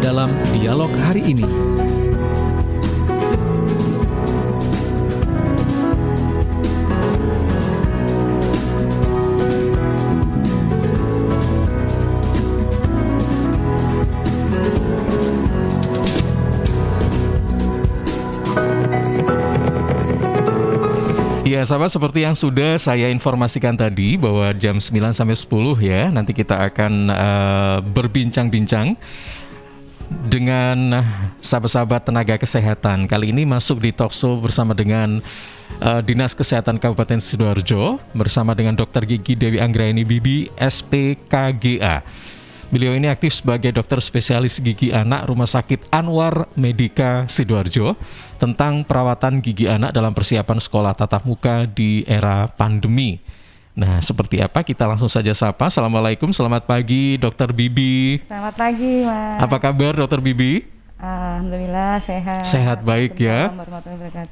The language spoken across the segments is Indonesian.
dalam dialog hari ini. Ya, sahabat, seperti yang sudah saya informasikan tadi bahwa jam 9 sampai 10 ya, nanti kita akan berbincang-bincang dengan sahabat-sahabat tenaga kesehatan. Kali ini masuk di talkshow bersama dengan Dinas Kesehatan Kabupaten Sidoarjo bersama dengan Dr. Gigi Dewi Anggraini Bibi, SPKGA. Beliau ini aktif sebagai dokter spesialis gigi anak Rumah Sakit Anwar Medika Sidoarjo tentang perawatan gigi anak dalam persiapan sekolah tatap muka di era pandemi. Nah, seperti apa? Kita langsung saja sapa. Assalamualaikum, selamat pagi Dokter Bibi. Selamat pagi, Mas. Apa kabar Dokter Bibi? Alhamdulillah sehat. Sehat, baik ya.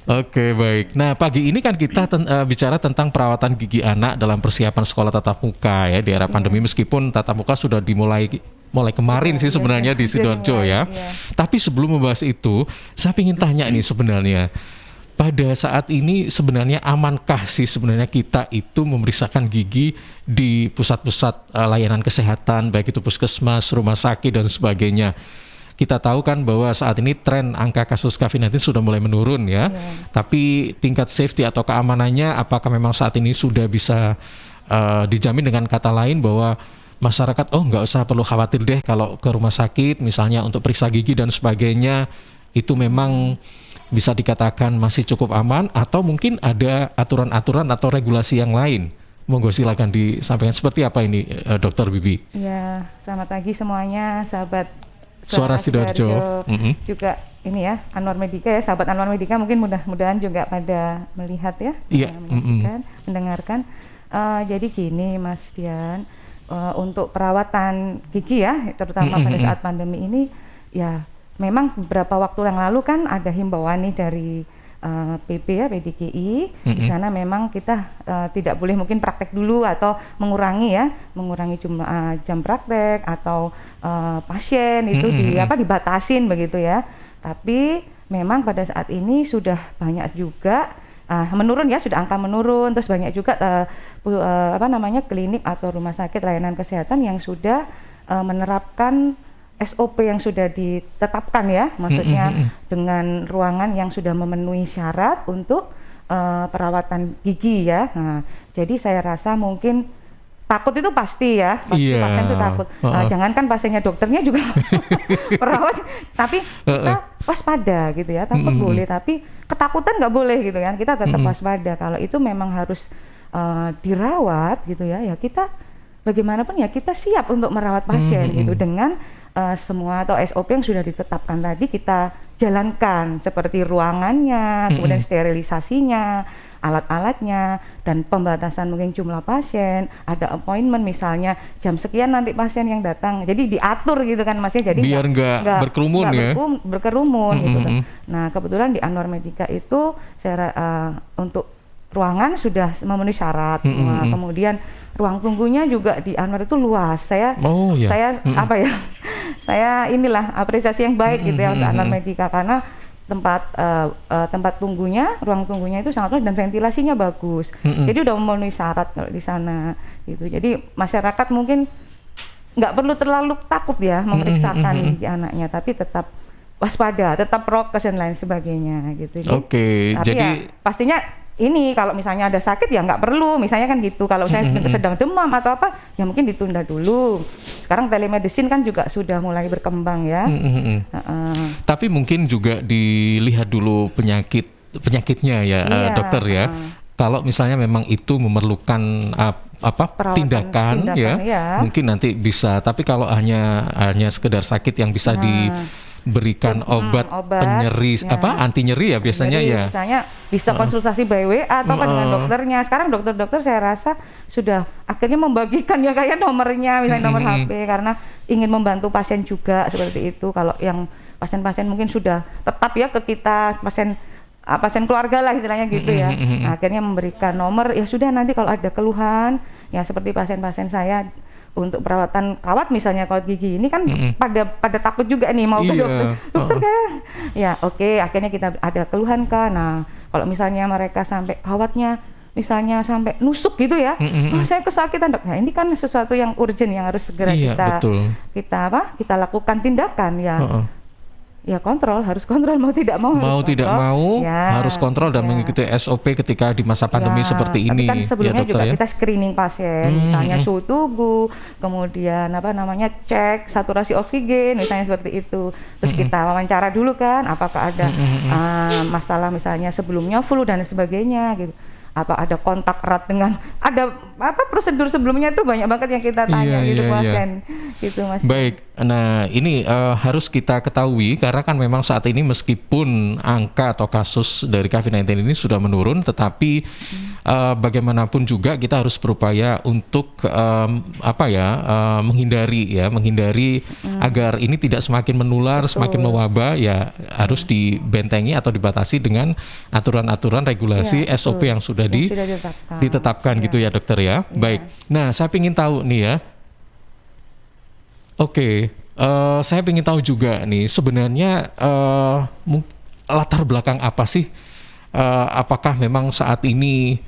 Oke, baik. Nah, pagi ini kan kita bicara tentang perawatan gigi anak dalam persiapan sekolah tatap muka ya di era pandemi, meskipun tatap muka sudah dimulai kemarin sih sebenarnya di Sidoarjo ya. Tapi sebelum membahas itu, saya ingin tanya ini sebenarnya. Pada saat ini sebenarnya amankah sih sebenarnya kita itu memeriksakan gigi di pusat-pusat layanan kesehatan, baik itu puskesmas, rumah sakit dan sebagainya? Kita tahu kan bahwa saat ini tren angka kasus COVID-19 sudah mulai menurun ya. Tapi tingkat safety atau keamanannya apakah memang saat ini sudah bisa dijamin, dengan kata lain bahwa masyarakat nggak usah perlu khawatir deh kalau ke rumah sakit misalnya untuk periksa gigi dan sebagainya, itu memang bisa dikatakan masih cukup aman, atau mungkin ada aturan-aturan atau regulasi yang lain? Monggo silakan disampaikan seperti apa ini Dokter Bibi. Ya, selamat pagi semuanya sahabat Suara Sidoarjo. Juga ini ya, Anwar Medika ya, sahabat Anwar Medika mungkin mudah-mudahan juga pada melihat ya, mendengarkan. Jadi gini Mas Dian, untuk perawatan gigi ya, terutama pada saat pandemi ini, ya memang beberapa waktu yang lalu kan ada himbauan nih dari PP ya, PDGI. Di sana memang kita tidak boleh mungkin praktek dulu atau mengurangi jumlah jam praktek atau pasien itu dibatasin begitu ya. Tapi memang pada saat ini sudah banyak juga menurun ya, sudah angka menurun, terus banyak juga klinik atau rumah sakit layanan kesehatan yang sudah menerapkan SOP yang sudah ditetapkan ya, maksudnya dengan ruangan yang sudah memenuhi syarat untuk perawatan gigi ya. Nah, jadi saya rasa mungkin takut itu pasti ya, pasien itu takut. Jangankan pasiennya, dokternya juga perawat, tapi kita waspada gitu ya. Takut boleh, tapi ketakutan nggak boleh gitu kan. Kita tetap waspada. Kalau itu memang harus dirawat gitu ya. Ya kita bagaimanapun ya kita siap untuk merawat pasien gitu dengan semua atau SOP yang sudah ditetapkan tadi kita jalankan, seperti ruangannya, kemudian sterilisasinya, alat-alatnya, dan pembatasan mungkin jumlah pasien, ada appointment misalnya jam sekian nanti pasien yang datang, jadi diatur gitu kan Mas ya, jadi biar nggak berkerumun ya, berkerumun gitu kan. Nah kebetulan di Anwar Medika itu untuk ruangan sudah memenuhi syarat semua. Kemudian ruang tunggunya juga di Anwar itu luas. Saya inilah apresiasi yang baik gitu ya untuk Anwar Medika, karena tempat tunggunya, ruang tunggunya itu sangat luas dan ventilasinya bagus. Jadi udah memenuhi syarat kalau di sana gitu. Jadi masyarakat mungkin nggak perlu terlalu takut ya memeriksakan gigi anaknya, tapi tetap waspada, tetap prokes dan lain sebagainya gitu. Oke, tapi jadi ya, pastinya ini kalau misalnya ada sakit ya nggak perlu, misalnya kan gitu. Kalau saya sedang demam atau apa, ya mungkin ditunda dulu. Sekarang telemedicine kan juga sudah mulai berkembang ya. Tapi mungkin juga dilihat dulu penyakitnya ya, dokter ya. Kalau misalnya memang itu memerlukan tindakan ya, mungkin nanti bisa. Tapi kalau hanya sekedar sakit yang bisa diberikan obat penyeri anti nyeri ya biasanya ya. Misalnya bisa konsultasi by WA atau dengan dokternya. Sekarang dokter-dokter saya rasa sudah akhirnya membagikan ya kayak nomornya, misalnya nomor HP, karena ingin membantu pasien juga seperti itu. Kalau yang pasien-pasien mungkin sudah tetap ya ke kita, pasien keluarga lah istilahnya gitu ya. Nah, akhirnya memberikan nomor, ya sudah nanti kalau ada keluhan ya seperti pasien-pasien saya untuk perawatan kawat misalnya kawat gigi ini kan pada takut juga nih mau ke dokter kan ya oke, akhirnya kita ada keluhan kan. Nah kalau misalnya mereka sampai kawatnya misalnya sampai nusuk gitu ya, saya kesakitan dok. Nah ini kan sesuatu yang urgent yang harus segera kita lakukan tindakan ya. Ya harus kontrol mau tidak mau harus kontrol dan mengikuti SOP ketika di masa pandemi seperti ini. Tapi kan sebelumnya ya, dokter, juga ya? kita screening pasien, misalnya suhu tubuh, kemudian cek saturasi oksigen, misalnya seperti itu. Terus kita wawancara dulu kan, apakah ada masalah misalnya sebelumnya flu dan sebagainya gitu. Apa ada kontak erat dengan prosedur sebelumnya itu banyak banget yang kita tanya pasien gitu Mas. Baik, nah ini harus kita ketahui karena kan memang saat ini meskipun angka atau kasus dari COVID-19 ini sudah menurun, tetapi bagaimanapun juga kita harus berupaya untuk menghindari agar ini tidak semakin menular, semakin mewabah ya harus dibentengi atau dibatasi dengan aturan-aturan regulasi SOP yang sudah ditetapkan gitu ya dokter ya. Baik. Nah, saya ingin tahu nih ya. Oke, saya ingin tahu juga nih sebenarnya latar belakang apa sih? Apakah memang saat ini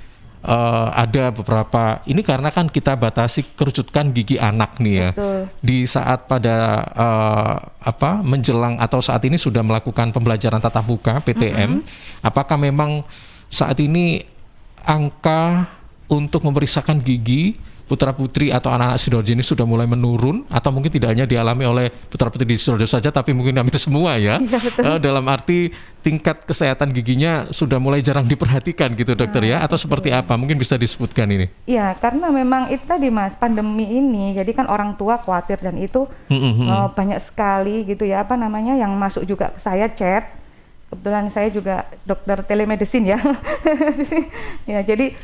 ada beberapa ini karena kan kita batasi kerucutkan gigi anak nih ya. Betul. Di saat pada menjelang atau saat ini sudah melakukan pembelajaran tatap muka PTM, apakah memang saat ini angka untuk memeriksakan gigi putra-putri atau anak-anak Sidoarjo ini sudah mulai menurun atau mungkin tidak hanya dialami oleh putra-putri di Sidoarjo saja tapi mungkin hampir semua ya, dalam arti tingkat kesehatan giginya sudah mulai jarang diperhatikan gitu dokter ya, atau seperti apa mungkin bisa disebutkan ini? Ya karena memang itu tadi Mas, pandemi ini jadi kan orang tua khawatir dan itu banyak sekali gitu ya yang masuk juga ke saya chat. Kebetulan saya juga dokter telemedicine ya. Ya jadi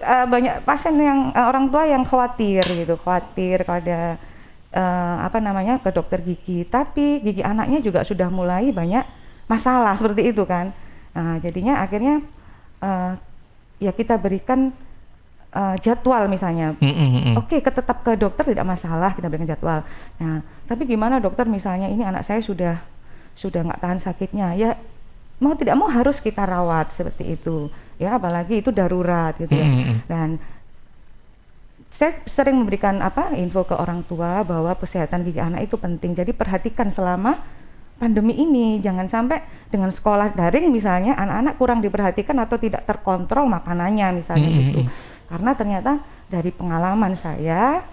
banyak pasien yang orang tua yang khawatir kalau ada ke dokter gigi, tapi gigi anaknya juga sudah mulai banyak masalah seperti itu kan. Nah, jadinya akhirnya ya kita berikan jadwal misalnya. Oke, tetap ke dokter tidak masalah, kita berikan jadwal. Nah, tapi gimana dokter misalnya ini anak saya sudah nggak tahan sakitnya, ya mau tidak mau harus kita rawat seperti itu ya, apalagi itu darurat gitu ya. Dan saya sering memberikan info ke orang tua bahwa kesehatan gigi anak itu penting, jadi perhatikan selama pandemi ini, jangan sampai dengan sekolah daring misalnya anak-anak kurang diperhatikan atau tidak terkontrol makanannya misalnya gitu. Karena ternyata dari pengalaman saya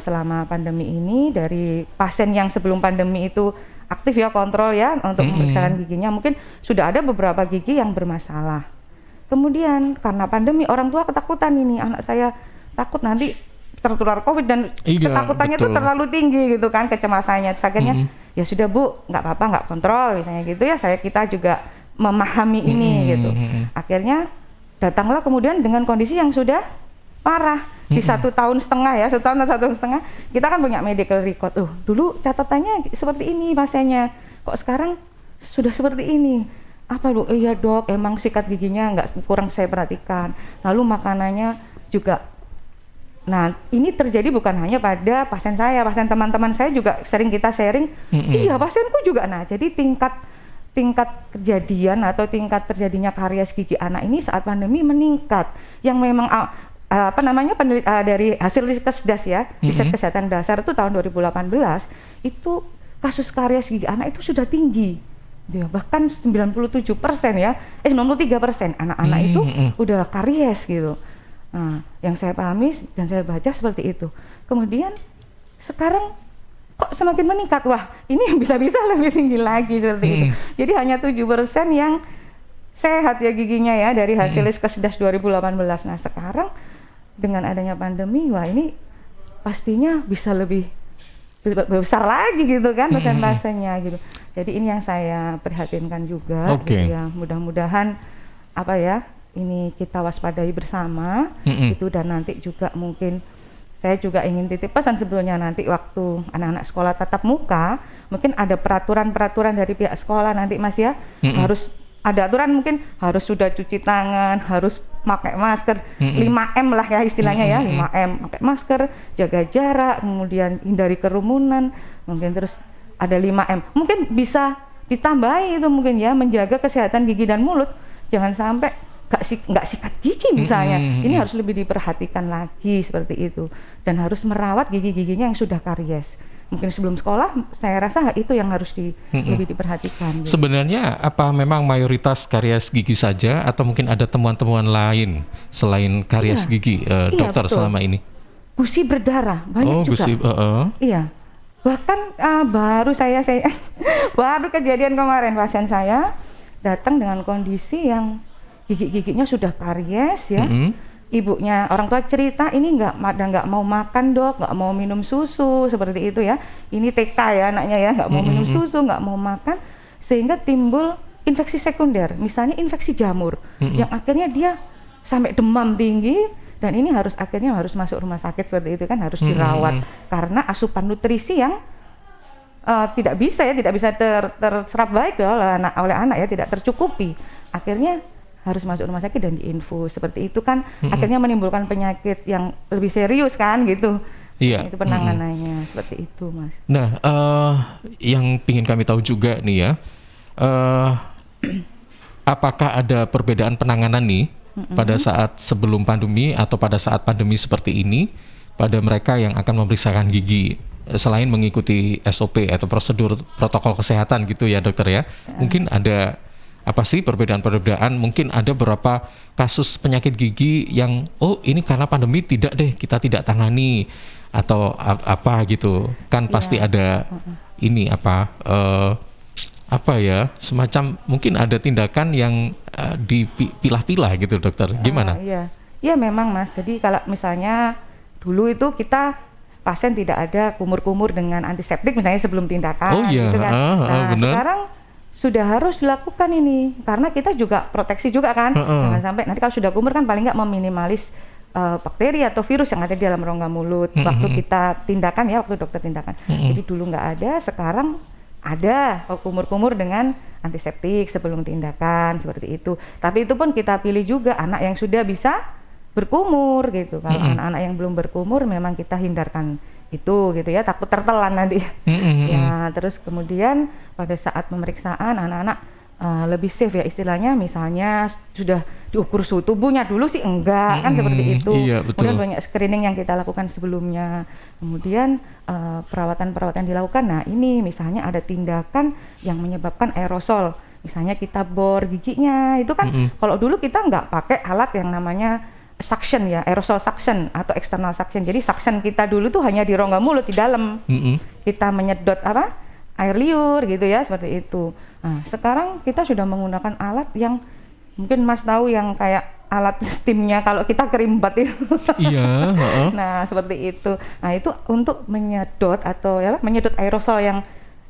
selama pandemi ini, dari pasien yang sebelum pandemi itu aktif ya kontrol ya untuk memeriksakan giginya, mungkin sudah ada beberapa gigi yang bermasalah. Kemudian karena pandemi orang tua ketakutan, ini anak saya takut nanti tertular COVID dan ketakutannya itu terlalu tinggi gitu kan, kecemasannya. Akhirnya ya sudah Bu, nggak apa-apa, nggak kontrol misalnya gitu ya. Kita juga memahami ini gitu. Akhirnya datanglah kemudian dengan kondisi yang sudah parah di 1,5 tahun ya, 1 tahun atau 1,5 tahun kita kan punya medical record. Dulu catatannya seperti ini pasiennya, kok sekarang sudah seperti ini. Apa Bu? Iya dok, emang sikat giginya kurang saya perhatikan. Lalu makanannya juga. Nah ini terjadi bukan hanya pada pasien saya, pasien teman-teman saya juga sering kita sharing. Iya pasienku juga. Nah jadi tingkat kejadian atau tingkat terjadinya karies gigi anak ini saat pandemi meningkat. Yang memang dari hasil Riskesdas ya, riset kesehatan dasar itu tahun 2018 itu kasus karies gigi anak itu sudah tinggi ya, bahkan 97% ya, 93% anak-anak itu udah karies gitu. Nah, yang saya pahami dan saya baca seperti itu. Kemudian sekarang kok semakin meningkat, wah ini bisa-bisa lebih tinggi lagi seperti itu. Jadi hanya 7% yang sehat ya giginya ya dari hasil Riskesdas 2018. Nah sekarang dengan adanya pandemi, wah ini pastinya bisa lebih besar lagi gitu kan pasien-pasiennya gitu. Jadi ini yang saya prihatinkan juga gitu ya. Mudah-mudahan ini kita waspadai bersama itu, dan nanti juga mungkin saya juga ingin titip pesan sebetulnya nanti waktu anak-anak sekolah tatap muka mungkin ada peraturan-peraturan dari pihak sekolah nanti Mas ya, harus ada aturan mungkin harus sudah cuci tangan, harus pakai masker, 5M lah ya istilahnya ya, 5M, pakai masker, jaga jarak, kemudian hindari kerumunan, mungkin terus ada 5M. Mungkin bisa ditambahi itu mungkin ya, menjaga kesehatan gigi dan mulut, jangan sampai nggak sikat gigi misalnya. Ini harus lebih diperhatikan lagi seperti itu, dan harus merawat gigi-giginya yang sudah karies. Mungkin sebelum sekolah, saya rasa itu yang harus lebih diperhatikan. Gitu. Sebenarnya apa memang mayoritas karies gigi saja, atau mungkin ada temuan-temuan lain selain karies gigi, dokter, betul. selama ini? Gusi berdarah banyak juga. Gusi, Iya. Bahkan baru baru kejadian kemarin, pasien saya datang dengan kondisi yang gigi-giginya sudah karies ya. Ibunya, orang tua cerita ini nggak mau makan dok, nggak mau minum susu seperti itu ya. Ini TK ya anaknya ya, nggak mau minum susu, nggak mau makan, sehingga timbul infeksi sekunder, misalnya infeksi jamur, yang akhirnya dia sampai demam tinggi, dan ini akhirnya harus masuk rumah sakit seperti itu kan, harus dirawat karena asupan nutrisi yang tidak bisa terserap baik oleh anak ya, tidak tercukupi, akhirnya harus masuk rumah sakit dan diinfus seperti itu kan, akhirnya menimbulkan penyakit yang lebih serius kan gitu. Iya. Itu penanganannya seperti itu Mas. Nah, yang ingin kami tahu juga nih ya, apakah ada perbedaan penanganan nih pada saat sebelum pandemi atau pada saat pandemi seperti ini pada mereka yang akan memeriksakan gigi, selain mengikuti SOP atau prosedur protokol kesehatan gitu ya dokter ya? Mungkin ada apa sih perbedaan-perbedaan? Mungkin ada beberapa kasus penyakit gigi yang ini karena pandemi kita tidak tangani, atau apa gitu kan, pasti ada ini apa ya, semacam mungkin ada tindakan yang dipilah-pilah gitu dokter, gimana? Iya memang Mas, jadi kalau misalnya dulu itu kita pasien tidak ada kumur-kumur dengan antiseptik misalnya sebelum tindakan gitu kan. Nah sekarang sudah harus dilakukan ini, karena kita juga proteksi juga kan, jangan sampai nanti kalau sudah kumur kan paling nggak meminimalis bakteri atau virus yang ada di dalam rongga mulut waktu kita tindakan ya, waktu dokter tindakan. Jadi dulu nggak ada, sekarang ada kumur-kumur dengan antiseptik sebelum tindakan seperti itu. Tapi itu pun kita pilih juga anak yang sudah bisa berkumur gitu. Kalau anak-anak yang belum berkumur memang kita hindarkan itu gitu ya, takut tertelan nanti. Ya, terus kemudian pada saat pemeriksaan anak-anak lebih safe ya istilahnya, misalnya sudah diukur suhu tubuhnya, dulu sih enggak kan seperti itu. Iya, betul. Kemudian banyak screening yang kita lakukan sebelumnya, kemudian perawatan-perawatan dilakukan. Nah ini misalnya ada tindakan yang menyebabkan aerosol, misalnya kita bor giginya itu kan, kalau dulu kita nggak pakai alat yang namanya suction ya, aerosol suction atau external suction. Jadi suction kita dulu tuh hanya di rongga mulut di dalam, kita menyedot air liur gitu ya, seperti itu. Nah sekarang kita sudah menggunakan alat yang mungkin Mas tahu, yang kayak alat steamnya kalau kita kerimbat itu. Iya. Nah seperti itu. Nah itu untuk menyedot atau ya menyedot aerosol yang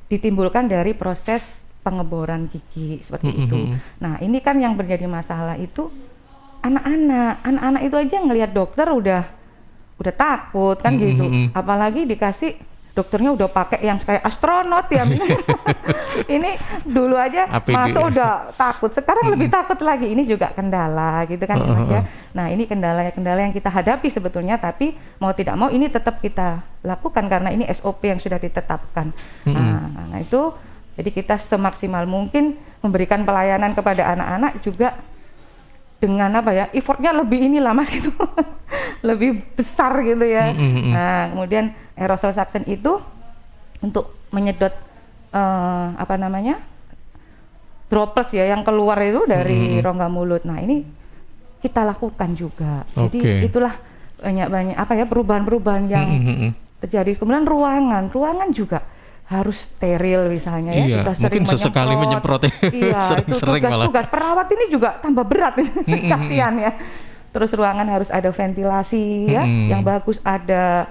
ditimbulkan dari proses pengeboran gigi seperti itu. Nah ini kan yang menjadi masalah itu anak-anak itu aja ngelihat dokter udah takut kan gitu, apalagi dikasih dokternya udah pakai yang kayak astronot ya. Ini dulu aja masuk udah takut, sekarang lebih takut lagi. Ini juga kendala gitu kan Mas ya. Nah ini kendala yang kita hadapi sebetulnya, tapi mau tidak mau ini tetap kita lakukan karena ini SOP yang sudah ditetapkan. Nah itu jadi kita semaksimal mungkin memberikan pelayanan kepada anak-anak juga dengan effortnya lebih inilah Mas gitu, lebih besar gitu ya. Nah kemudian aerosol suction itu untuk menyedot droplets ya yang keluar itu dari rongga mulut. Nah ini kita lakukan juga. Jadi itulah banyak perubahan-perubahan yang terjadi. Kemudian ruangan juga harus steril misalnya ya. Iya, kita sering mungkin sesekali menyemprot ya. Iya, sering-sering malah. Tugas perawat ini juga tambah berat. Kasihan ya. Terus ruangan harus ada ventilasi ya yang bagus, ada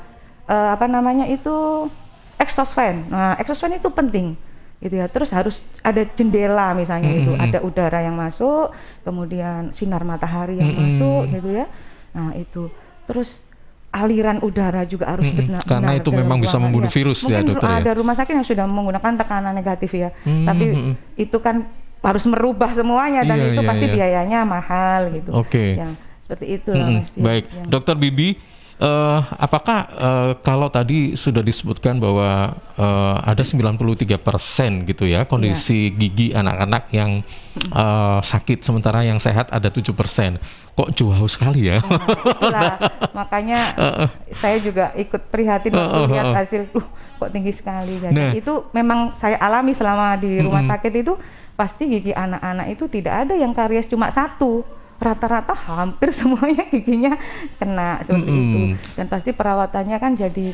exhaust fan. Nah, exhaust fan itu penting gitu ya. Terus harus ada jendela misalnya itu, ada udara yang masuk, kemudian sinar matahari yang masuk gitu ya. Nah, itu. Terus aliran udara juga harus benar, karena itu memang bisa membunuh virus ya dokter ya. Ada rumah sakit yang sudah menggunakan tekanan negatif ya, tapi itu kan harus merubah semuanya dan Iya, itu iya, pasti iya. biayanya mahal gitu. Oke. Ya, seperti itu lah, Mas Dio. Baik, Yang- Dokter Bibi, apakah kalau tadi sudah disebutkan bahwa ada 93% gitu ya kondisi gigi anak-anak yang sakit, sementara yang sehat ada 7%. Kok jauh sekali ya? Nah, itulah makanya saya juga ikut prihatin waktu lihat hasil, kok tinggi sekali. Jadi Nah. itu memang saya alami selama di rumah sakit itu, pasti gigi anak-anak itu tidak ada yang karies cuma satu. Rata-rata hampir semuanya giginya kena seperti itu. Dan pasti perawatannya kan jadi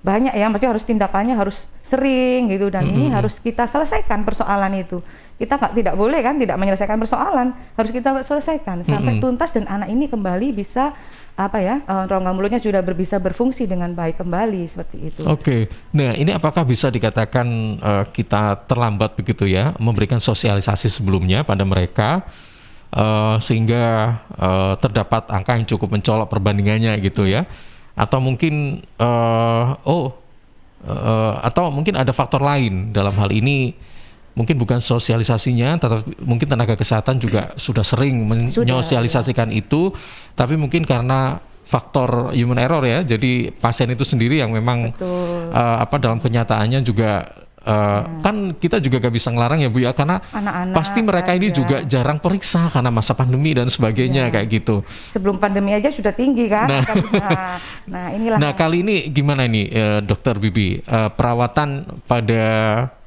banyak ya, maksudnya harus tindakannya harus sering gitu, dan ini harus kita selesaikan persoalan itu. Kita tidak boleh kan tidak menyelesaikan persoalan, harus kita selesaikan sampai tuntas dan anak ini kembali bisa rongga mulutnya sudah bisa berfungsi dengan baik kembali seperti itu. Oke, nah ini apakah bisa dikatakan kita terlambat begitu ya memberikan sosialisasi sebelumnya pada mereka sehingga terdapat angka yang cukup mencolok perbandingannya gitu ya? Atau mungkin atau mungkin ada faktor lain dalam hal ini, mungkin bukan sosialisasinya, tetapi mungkin tenaga kesehatan juga sudah sering menyosialisasikan itu, tapi mungkin karena faktor human error ya, jadi pasien itu sendiri yang memang dalam kenyataannya juga kan kita juga gak bisa ngelarang ya Bu ya, karena Anak-anak pasti mereka ini juga jarang periksa karena masa pandemi dan sebagainya kayak gitu. Sebelum pandemi aja sudah tinggi kan? Nah inilah. Nah kali ini gimana ini Dokter Bibi, perawatan pada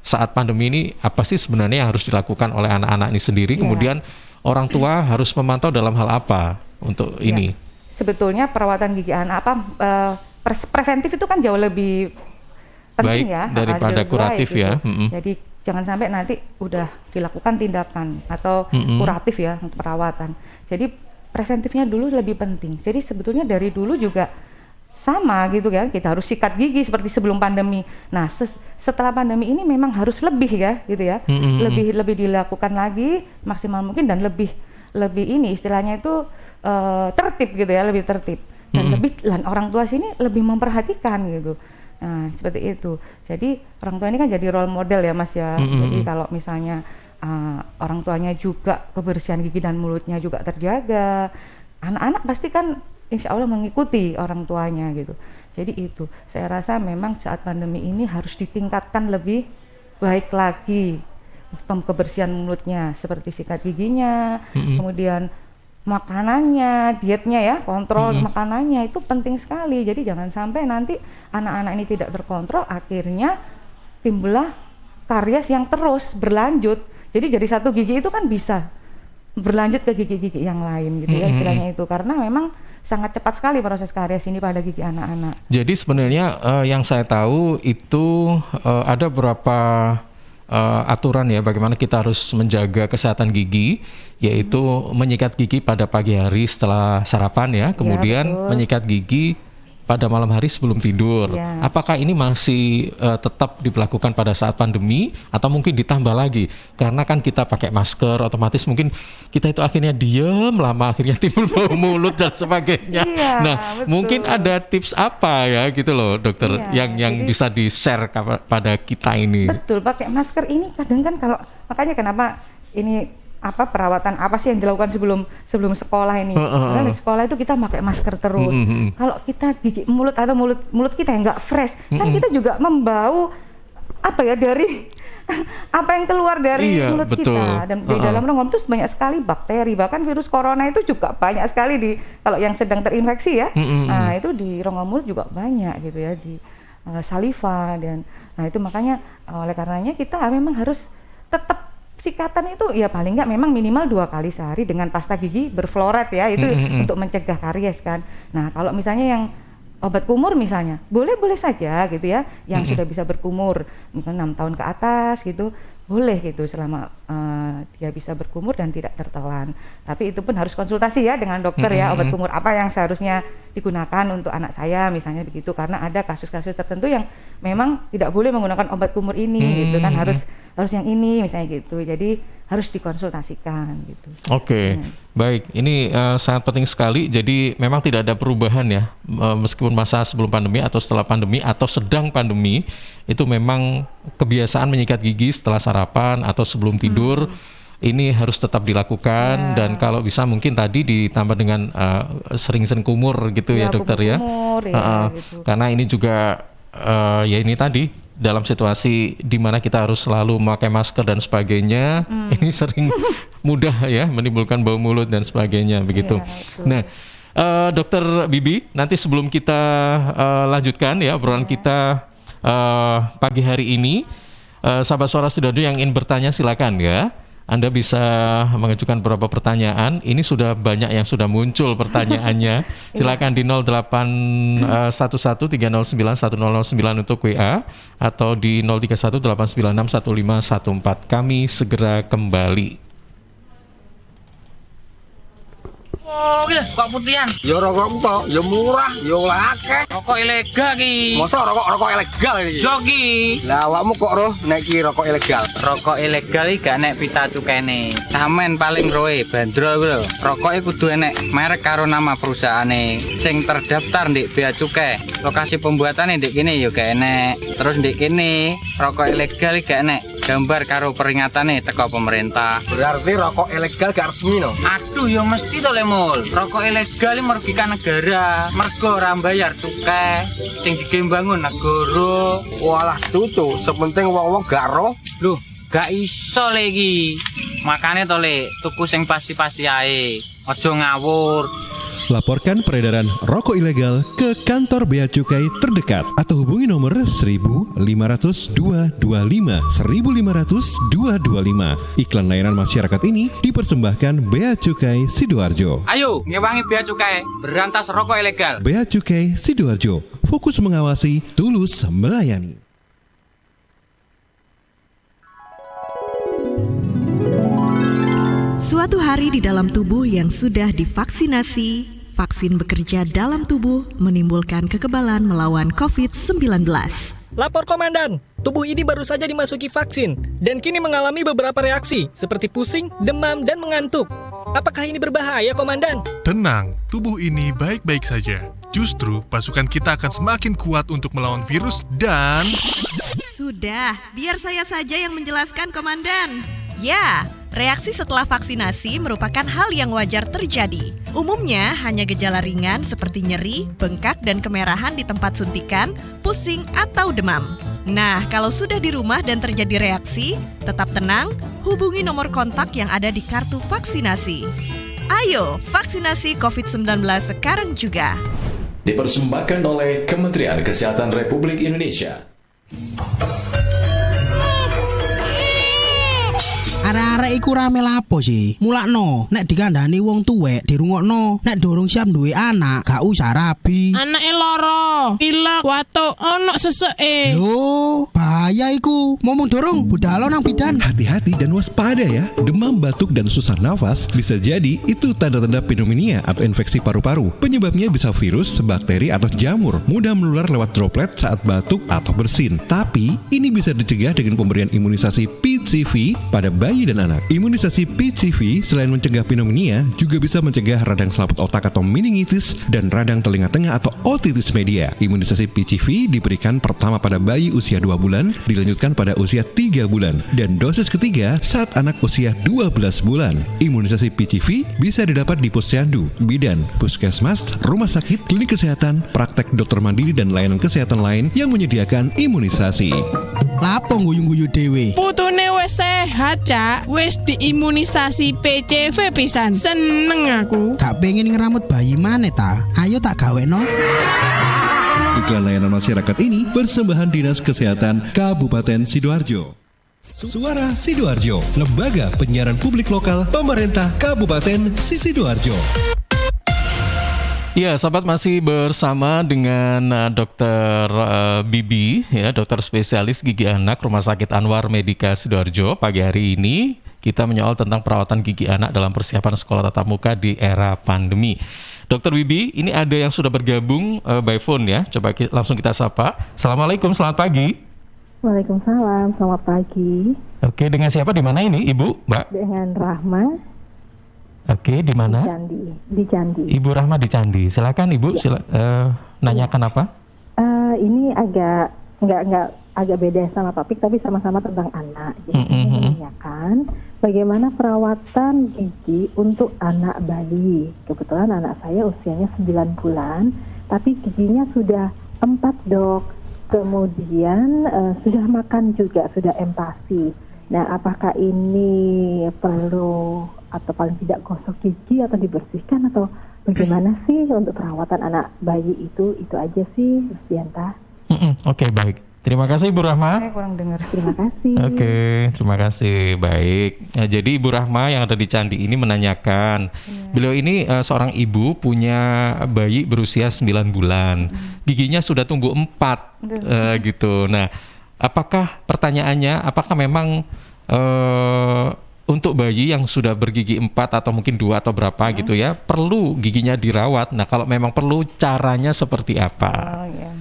saat pandemi ini apa sih sebenarnya yang harus dilakukan oleh anak-anak ini sendiri? Kemudian orang tua harus memantau dalam hal apa untuk ini? Sebetulnya perawatan gigi anak preventif itu kan jauh lebih penting Baik, ya daripada hasil kuratif baik, ya. gitu. Jadi jangan sampai nanti udah dilakukan tindakan atau kuratif ya untuk perawatan. Jadi preventifnya dulu lebih penting. Jadi sebetulnya dari dulu juga sama gitu kan, kita harus sikat gigi seperti sebelum pandemi. Nah setelah pandemi ini memang harus lebih ya gitu ya, lebih dilakukan lagi maksimal mungkin, dan lebih ini istilahnya itu tertib gitu ya, lebih tertib, dan orang tua sini lebih memperhatikan gitu. Nah seperti itu. Jadi orang tua ini kan jadi role model ya Mas ya. Jadi kalau misalnya orang tuanya juga kebersihan gigi dan mulutnya juga terjaga, anak-anak pasti kan insya Allah mengikuti orang tuanya gitu. Jadi itu saya rasa memang saat pandemi ini harus ditingkatkan lebih baik lagi kebersihan mulutnya, seperti sikat giginya, kemudian makanannya, dietnya ya, kontrol makanannya itu penting sekali. Jadi jangan sampai nanti anak-anak ini tidak terkontrol, akhirnya timbullah karies yang terus berlanjut. Jadi dari satu gigi itu kan bisa berlanjut ke gigi-gigi yang lain gitu ya istilahnya itu, karena memang sangat cepat sekali proses karies ini pada gigi anak-anak. Jadi sebenarnya yang saya tahu itu ada beberapa aturan ya bagaimana kita harus menjaga kesehatan gigi, yaitu menyikat gigi pada pagi hari setelah sarapan ya, kemudian menyikat gigi pada malam hari sebelum tidur. Apakah ini masih tetap diberlakukan pada saat pandemi atau mungkin ditambah lagi? Karena kan kita pakai masker, otomatis mungkin kita itu akhirnya diam lama, akhirnya timbul bau mulut dan sebagainya. Nah, mungkin ada tips apa ya gitu loh dokter yang jadi, bisa di-share pada kita ini? Betul, pakai masker ini kadang kan kalau, makanya kenapa ini perawatan apa sih yang dilakukan sebelum sekolah ini? Karena di sekolah itu kita pakai masker terus. Kalau kita gigi mulut atau mulut kita yang nggak fresh, kan kita juga membau dari apa yang keluar dari mulut kita, dan di dalam rongga itu banyak sekali bakteri, bahkan virus corona itu juga banyak sekali kalau yang sedang terinfeksi ya. Nah itu di rongga mulut juga banyak gitu ya, di saliva, dan nah itu makanya oleh karenanya kita memang harus tetap sikatan itu ya paling nggak memang minimal 2 kali sehari dengan pasta gigi berfluorid ya, itu untuk mencegah karies kan. Nah kalau misalnya yang obat kumur misalnya boleh saja gitu ya, yang sudah bisa berkumur mungkin 6 tahun ke atas gitu, boleh gitu selama dia bisa berkumur dan tidak tertelan. Tapi itu pun harus konsultasi ya dengan dokter ya, obat kumur apa yang seharusnya digunakan untuk anak saya misalnya begitu, karena ada kasus-kasus tertentu yang memang tidak boleh menggunakan obat kumur ini gitu kan, harus harus yang ini misalnya gitu. Jadi harus dikonsultasikan gitu. Oke, baik. Ini sangat penting sekali. Jadi memang tidak ada perubahan ya, meskipun masa sebelum pandemi atau setelah pandemi atau sedang pandemi, itu memang kebiasaan menyikat gigi setelah sarapan atau sebelum tidur. Ini harus tetap dilakukan dan kalau bisa mungkin tadi ditambah dengan sering-sering kumur gitu ya dokter ya. Kumur, gitu. Karena ini juga ya ini tadi dalam situasi di mana kita harus selalu memakai masker dan sebagainya, ini sering mudah ya menimbulkan bau mulut dan sebagainya begitu. Nah, Dokter Bibi, nanti sebelum kita lanjutkan ya obrolan kita pagi hari ini, sahabat Suara Sidoarjo yang ingin bertanya silakan ya. Anda bisa mengajukan beberapa pertanyaan. Ini sudah banyak yang sudah muncul pertanyaannya. Silakan di 0811-309-1009 untuk WA atau di 0318961514. Kami segera kembali. Oh, gila, kok putihan? Ya rokok tok, ya murah, ya akeh. Rokok ilegal ki. Masa rokok ilegal iki? Jogi. Lah awakmu kok roh nek iki rokok ilegal? Rokok ilegal iki gak nek pita cukene. Samen paling roe bandrol kuwi lho. Rokoke kudu enek merek karo nama perusahaane sing terdaftar ndek bea cukai. Lokasi pembuatane ndek kene ya gak enek. Terus ndek kene rokok ilegal iki gak enek gambar karo peringatane teko pemerintah. Berarti rokok ilegal gak resmi no? Aduh, ya mesti to le Mul. Rokok ilegal iki merugikan negara. Mergo ora mbayar cukai sing digembangun negara. Walah cucu, sepenting wong-wong gak roh. Loh, gak iso le iki. Makane to le tuku sing pasti-pasti ae. Aja ngawur. Laporkan peredaran rokok ilegal ke kantor Bea Cukai terdekat atau hubungi nomor 1.500-225 1.500-225. Iklan layanan masyarakat ini dipersembahkan Bea Cukai Sidoarjo. Ayo, ngewangi bea cukai, berantas rokok ilegal. Bea Cukai Sidoarjo, fokus mengawasi, tulus melayani. Suatu hari di dalam tubuh yang sudah divaksinasi, vaksin bekerja dalam tubuh menimbulkan kekebalan melawan COVID-19. Lapor komandan, tubuh ini baru saja dimasuki vaksin dan kini mengalami beberapa reaksi seperti pusing, demam, dan mengantuk. Apakah ini berbahaya, komandan? Tenang, tubuh ini baik-baik saja. Justru pasukan kita akan semakin kuat untuk melawan virus dan... Sudah, biar saya saja yang menjelaskan, komandan. Ya, reaksi setelah vaksinasi merupakan hal yang wajar terjadi. Umumnya hanya gejala ringan seperti nyeri, bengkak, dan kemerahan di tempat suntikan, pusing, atau demam. Nah, kalau sudah di rumah dan terjadi reaksi, tetap tenang, hubungi nomor kontak yang ada di kartu vaksinasi. Ayo, vaksinasi COVID-19 sekarang juga. Dipersembahkan oleh Kementerian Kesehatan Republik Indonesia. Arek-arek iku rame lapo sih? Mulakno, nek dikandani wong tuwek dirungokno, nek durung siap duwe anak, gak usah rabi. Anake loro, pilek, watuk, ono seseke. Loh, bahaya iku. Ngomong dorong, budalo nang bidan. Hati-hati dan waspada ya. Demam, batuk, dan susah nafas bisa jadi itu tanda-tanda pneumonia atau infeksi paru-paru. Penyebabnya bisa virus, bakteri, atau jamur. Mudah menular lewat droplet saat batuk atau bersin. Tapi, ini bisa dicegah dengan pemberian imunisasi PCV pada bayi dan anak. Imunisasi PCV selain mencegah pneumonia, juga bisa mencegah radang selaput otak atau meningitis dan radang telinga tengah atau otitis media. Imunisasi PCV diberikan pertama pada bayi usia 2 bulan, dilanjutkan pada usia 3 bulan, dan dosis ketiga saat anak usia 12 bulan. Imunisasi PCV bisa didapat di posyandu, bidan, puskesmas, rumah sakit, klinik kesehatan, praktek dokter mandiri, dan layanan kesehatan lain yang menyediakan imunisasi. Lapo guyu-guyu dewe. Putune wis sehat, Cak. Wis diimunisasi PCV pisan. Seneng aku. Gak pengen ngeramut bayi maneh ta? Ayo tak gaweno. Iklan layanan masyarakat ini persembahan Dinas Kesehatan Kabupaten Sidoarjo. Suara Sidoarjo, lembaga penyiaran publik lokal pemerintah Kabupaten Sidoarjo. Ya, sahabat, masih bersama dengan Dokter Bibi, ya, dokter spesialis gigi anak Rumah Sakit Anwar Medika Sidoarjo. Pagi hari ini kita menyoal tentang perawatan gigi anak dalam persiapan sekolah tatap muka di era pandemi. Dokter Bibi, ini ada yang sudah bergabung by phone ya. Coba langsung kita sapa. Assalamualaikum, selamat pagi. Waalaikumsalam, selamat pagi. Oke, dengan siapa di mana ini, Ibu, Mbak? Dengan Rahma. Oke, di mana? Di Candi. Ibu Rahma di Candi. Silakan Ibu, nanyakan apa? Ini agak beda sama topik, tapi sama-sama tentang anak. Jadi saya menanyakan bagaimana perawatan gigi untuk anak bayi. Kebetulan anak saya usianya 9 bulan, tapi giginya sudah 4, Dok. Kemudian sudah makan juga, sudah empasi. Nah, apakah ini perlu atau paling tidak gosok gigi atau dibersihkan atau bagaimana sih untuk perawatan anak bayi itu aja sih, Mas Dianta. Oke, baik. Terima kasih Ibu Rahma. Saya kurang dengar. Terima kasih. Oke, terima kasih. Baik. Nah, jadi Ibu Rahma yang ada di Candi ini menanyakan, beliau ini seorang ibu punya bayi berusia 9 bulan. Giginya sudah tumbuh 4 gitu. Nah, apakah pertanyaannya apakah memang untuk bayi yang sudah bergigi 4 atau mungkin 2 atau berapa gitu ya, perlu giginya dirawat? Nah, kalau memang perlu, caranya seperti apa? Oh iya.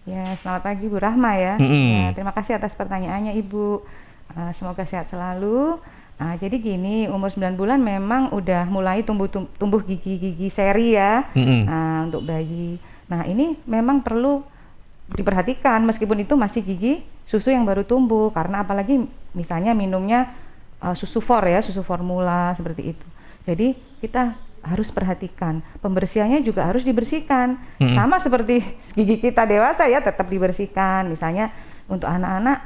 Ya, selamat pagi Bu Rahma ya. Ya, terima kasih atas pertanyaannya Ibu. Semoga sehat selalu. Jadi gini, umur 9 bulan memang udah mulai tumbuh gigi-gigi seri ya untuk bayi. Nah, ini memang perlu diperhatikan meskipun itu masih gigi susu yang baru tumbuh, karena apalagi misalnya minumnya susu susu formula seperti itu. Jadi kita harus perhatikan, pembersihannya juga harus dibersihkan. Sama seperti gigi kita dewasa ya, tetap dibersihkan. Misalnya untuk anak-anak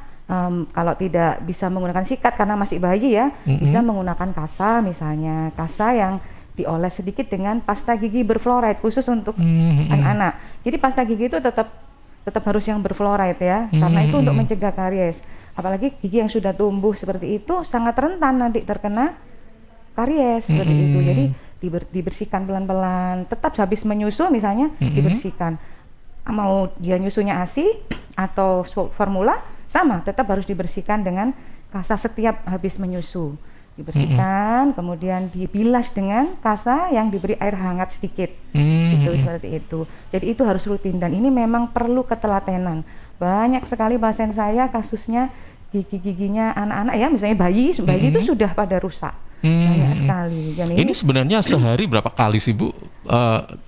kalau tidak bisa menggunakan sikat karena masih bayi ya, bisa menggunakan kasa, misalnya kasa yang dioles sedikit dengan pasta gigi berfluoride khusus untuk anak-anak. Jadi pasta gigi itu tetap harus yang berfluoride ya, karena itu untuk mencegah karies. Apalagi gigi yang sudah tumbuh seperti itu sangat rentan nanti terkena karies seperti itu. Jadi dibersihkan pelan-pelan, tetap habis menyusu misalnya dibersihkan. Mau dia nyusunya ASI atau formula, sama tetap harus dibersihkan dengan kasa setiap habis menyusu. Dibersihkan, kemudian dibilas dengan kasa yang diberi air hangat sedikit. Gitu, seperti itu. Jadi itu harus rutin, dan ini memang perlu ketelatenan. Banyak sekali pasien saya kasusnya gigi-giginya anak-anak ya, misalnya bayi itu sudah pada rusak. Banyak sekali. Dan ini sebenarnya sehari berapa kali sih Bu?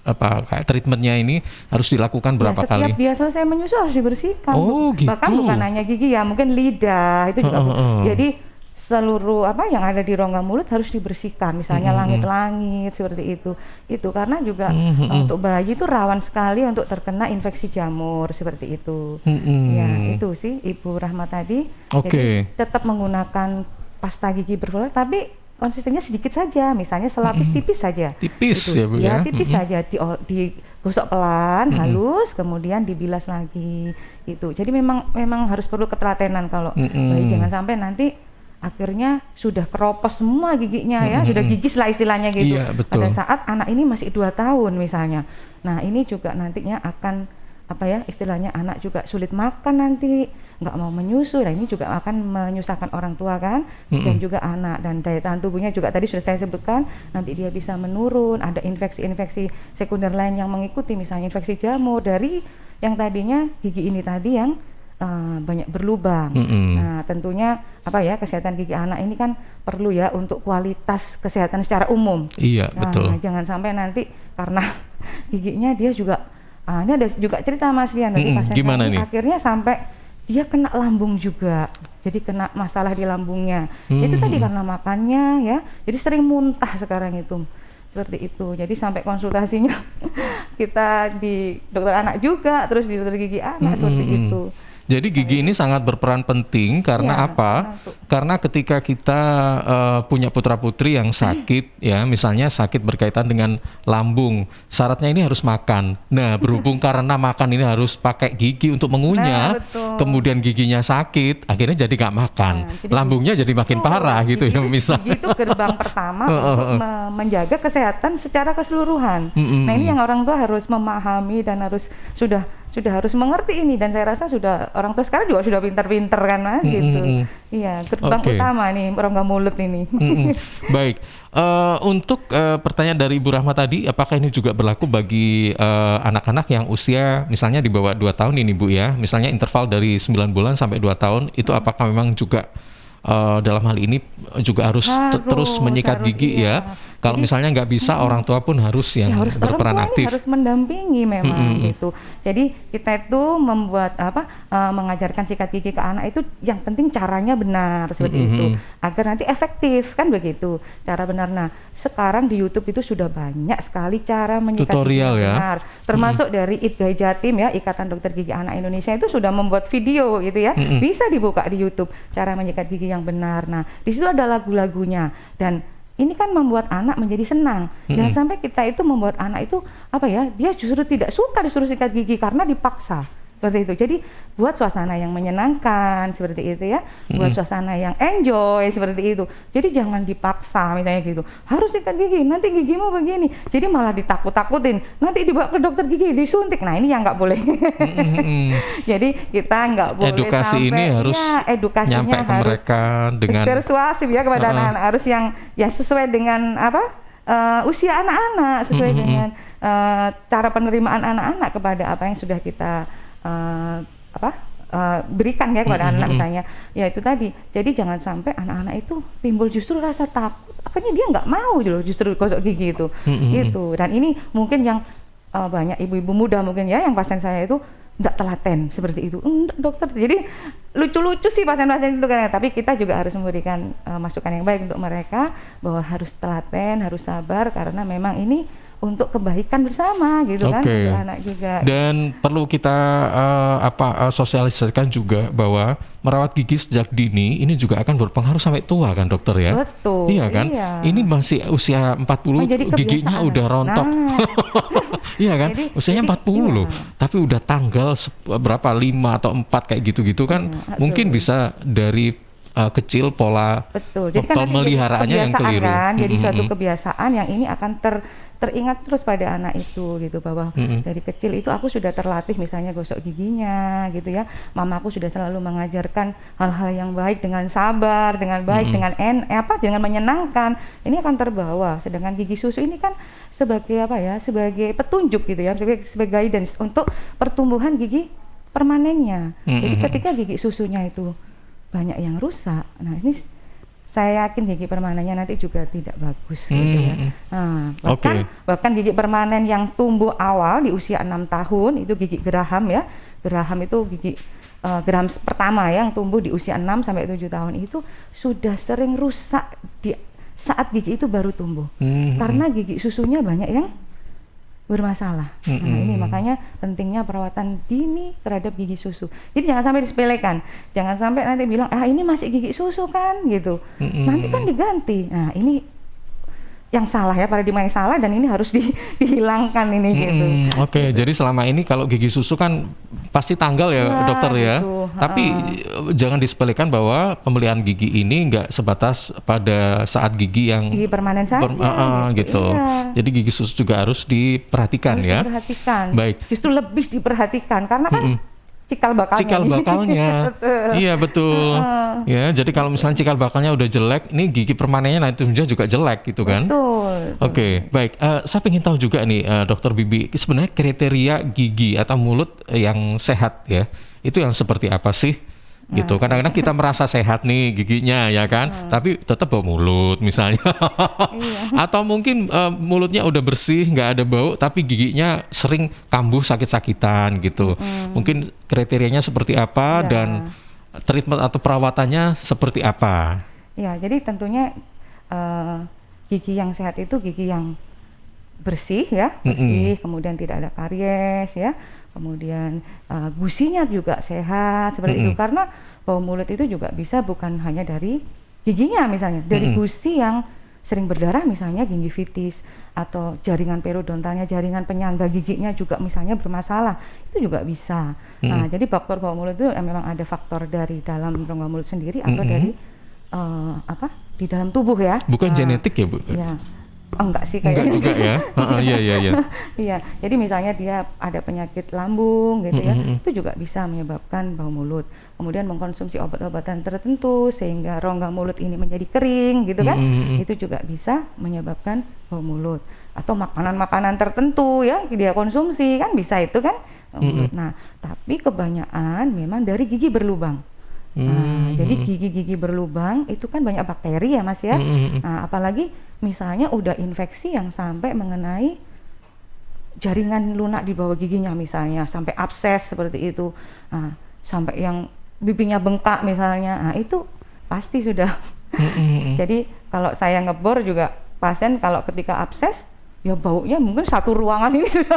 Kayak treatmentnya ini harus dilakukan berapa kali? Setiap dia selesai menyusu harus dibersihkan. Gitu. Bahkan bukan hanya gigi ya, mungkin lidah itu juga. Jadi seluruh yang ada di rongga mulut harus dibersihkan. Misalnya langit-langit seperti itu. Itu karena juga untuk bayi itu rawan sekali untuk terkena infeksi jamur seperti itu. Ya, itu sih Ibu Rahma tadi. Jadi tetap menggunakan pasta gigi berfluoride, tapi konsistennya sedikit saja, misalnya selapis tipis saja. Tipis gitu. ya Bu ya? Tipis saja, digosok pelan, halus, kemudian dibilas lagi. Itu. Jadi memang harus perlu ketelatenan kalau bayi, jangan sampai nanti akhirnya sudah keropos semua giginya ya, sudah gigis lah istilahnya gitu. Iya, betul. Pada saat anak ini masih 2 tahun misalnya. Nah, ini juga nantinya akan istilahnya anak juga sulit makan nanti, nggak mau menyusu. Nah, ini juga akan menyusahkan orang tua kan, dan juga anak, dan daya tahan tubuhnya juga tadi sudah saya sebutkan, nanti dia bisa menurun, ada infeksi-infeksi sekunder lain yang mengikuti, misalnya infeksi jamur dari yang tadinya gigi ini tadi yang banyak berlubang. Nah, tentunya kesehatan gigi anak ini kan perlu ya untuk kualitas kesehatan secara umum. Iya, betul. Jangan sampai nanti karena giginya dia juga ini ada juga cerita Mas Rian dari pasien gimana ini, nih? akhirnya sampai dia kena lambung juga, jadi kena masalah di lambungnya. Itu tadi karena makannya ya, jadi sering muntah sekarang itu, seperti itu. Jadi sampai konsultasinya kita di dokter anak juga, terus di dokter gigi anak seperti itu. Jadi gigi ini sangat berperan penting karena apa? Karena ketika kita punya putra-putri yang sakit ya, misalnya sakit berkaitan dengan lambung, syaratnya ini harus makan. Nah, berhubung karena makan ini harus pakai gigi untuk mengunyah, kemudian giginya sakit, akhirnya jadi nggak makan. Lambungnya jadi makin parah gitu ya misal. Gigi itu gerbang pertama untuk menjaga kesehatan secara keseluruhan. Nah, ini yang orang tua harus memahami dan harus sudah sudah harus mengerti ini, dan saya rasa sudah orang tua sekarang juga sudah pintar-pintar kan Mas gitu. Iya, gerbang utama nih rongga mulut ini. Baik. Untuk pertanyaan dari Ibu Rahma tadi, apakah ini juga berlaku bagi anak-anak yang usia misalnya di bawah 2 tahun ini Bu ya? Misalnya interval dari 9 bulan sampai 2 tahun, itu apakah memang juga dalam hal ini juga harus terus menyikat gigi ya? Kalau misalnya nggak bisa, orang tua pun harus yang harus berperan aktif. Harus mendampingi memang gitu. Jadi kita itu membuat mengajarkan sikat gigi ke anak itu yang penting caranya benar seperti itu, agar nanti efektif kan begitu. Cara benar. Nah, sekarang di YouTube itu sudah banyak sekali cara menyikat tutorial gigi ya. benar. Termasuk dari IDGAI Jatim ya, Ikatan Dokter Gigi Anak Indonesia itu sudah membuat video gitu ya. Bisa dibuka di YouTube cara menyikat gigi yang benar. Nah, di situ ada lagu-lagunya, dan ini kan membuat anak menjadi senang. Jangan sampai kita itu membuat anak itu apa ya, dia justru tidak suka disuruh sikat gigi karena dipaksa. Seperti itu. Jadi buat suasana yang menyenangkan seperti itu ya. Buat suasana yang enjoy seperti itu. Jadi jangan dipaksa misalnya gitu. Harus sikat gigi, nanti gigimu begini. Jadi malah ditakut-takutin. Nanti dibawa ke dokter gigi, disuntik. Nah, ini yang nggak boleh. Jadi kita nggak boleh edukasi sampai, ini harus edukasinya nyampe ke mereka dengan persuasif ya kepada anak-anak. Harus yang ya sesuai dengan apa? Usia anak-anak, sesuai dengan cara penerimaan anak-anak kepada apa yang sudah kita berikan ya kepada anak misalnya. Ya itu tadi. Jadi jangan sampai anak-anak itu timbul justru rasa takut. Akhirnya dia nggak mau justru gosok gigi itu. Gitu. Dan ini mungkin yang banyak ibu-ibu muda mungkin ya, yang pasien saya itu nggak telaten seperti itu. Dokter. Jadi lucu-lucu sih pasien-pasien itu kan. Tapi kita juga harus memberikan masukan yang baik untuk mereka bahwa harus telaten, harus sabar, karena memang ini untuk kebaikan bersama gitu kan, untuk anak juga. Dan perlu kita sosialisasikan juga bahwa merawat gigi sejak dini ini juga akan berpengaruh sampai tua kan dokter ya? Betul. Iya kan? Iya. Ini masih usia 40, giginya udah rontok. Iya kan? Jadi, usianya 40 loh. Tapi udah tanggal berapa, 5 atau 4 kayak gitu-gitu kan. Mungkin bisa dari kecil pola pemeliharaannya yang keliru. Kan? Jadi suatu kebiasaan yang ini akan teringat terus pada anak itu gitu, bahwa dari kecil itu aku sudah terlatih misalnya gosok giginya gitu ya. Mamaku sudah selalu mengajarkan hal-hal yang baik dengan sabar, dengan baik, dengan menyenangkan. Ini akan terbawa. Sedangkan gigi susu ini kan sebagai apa ya? Sebagai petunjuk gitu ya, sebagai guidance untuk pertumbuhan gigi permanennya. Jadi ketika gigi susunya itu banyak yang rusak, nah ini saya yakin gigi permanennya nanti juga tidak bagus gitu ya. Nah, bahkan gigi permanen yang tumbuh awal di usia 6 tahun itu gigi geraham ya. Geraham itu gigi geraham pertama yang tumbuh di usia 6 sampai 7 tahun itu sudah sering rusak di saat gigi itu baru tumbuh. Karena gigi susunya banyak yang bermasalah. Nah, ini makanya pentingnya perawatan dini terhadap gigi susu. Jadi jangan sampai disepelekan. Jangan sampai nanti bilang, ini masih gigi susu kan gitu. Nanti kan diganti. Nah, ini yang salah ya, paradigma yang salah, dan ini harus dihilangkan ini gitu. Jadi selama ini kalau gigi susu kan pasti tanggal ya dokter ya. Gitu. Tapi jangan disepelekan bahwa pemeliharaan gigi ini nggak sebatas pada saat gigi yang gigi permanen saja gitu. Iya. Jadi gigi susu juga harus diperhatikan ya. Diperhatikan. Baik. Justru lebih diperhatikan karena kan cikal bakalnya. Iya betul. Ya, jadi kalau misalnya cikal bakalnya udah jelek, ini gigi permanennya nanti juga jelek gitu kan. Betul. Baik. Saya ingin tahu juga nih Dokter Bibi, sebenarnya kriteria gigi atau mulut yang sehat ya, itu yang seperti apa sih? Gitu. Kadang-kadang kita merasa sehat nih giginya ya kan, tapi tetap bau mulut misalnya. Atau mungkin mulutnya udah bersih, nggak ada bau, tapi giginya sering kambuh sakit-sakitan gitu. Mungkin kriterianya seperti apa dan treatment atau perawatannya seperti apa? Ya, jadi tentunya gigi yang sehat itu gigi yang bersih ya, kemudian tidak ada karies ya. Kemudian gusinya juga sehat seperti itu, karena bau mulut itu juga bisa bukan hanya dari giginya misalnya, dari gusi yang sering berdarah misalnya gingivitis, atau jaringan periodontalnya, jaringan penyangga giginya juga misalnya bermasalah, itu juga bisa. Nah, jadi faktor bau mulut itu memang ada faktor dari dalam rongga mulut sendiri atau dari di dalam tubuh ya. Bukan genetik ya Bu? Ya. enggak sih Enggak kayaknya. juga ya. Iya. Iya, jadi misalnya dia ada penyakit lambung gitu ya, itu juga bisa menyebabkan bau mulut. Kemudian mengkonsumsi obat-obatan tertentu sehingga rongga mulut ini menjadi kering gitu kan, itu juga bisa menyebabkan bau mulut. Atau makanan-makanan tertentu ya dia konsumsi kan bisa itu kan bau mulut. Nah, tapi kebanyakan memang dari gigi berlubang. Nah, jadi gigi-gigi berlubang itu kan banyak bakteri ya Mas ya. Nah, apalagi misalnya udah infeksi yang sampai mengenai jaringan lunak di bawah giginya misalnya, sampai abses seperti itu. Nah, sampai yang bibinya bengkak misalnya. Nah, itu pasti sudah. Jadi kalau saya ngebor juga pasien kalau ketika abses ya baunya mungkin satu ruangan ini sudah.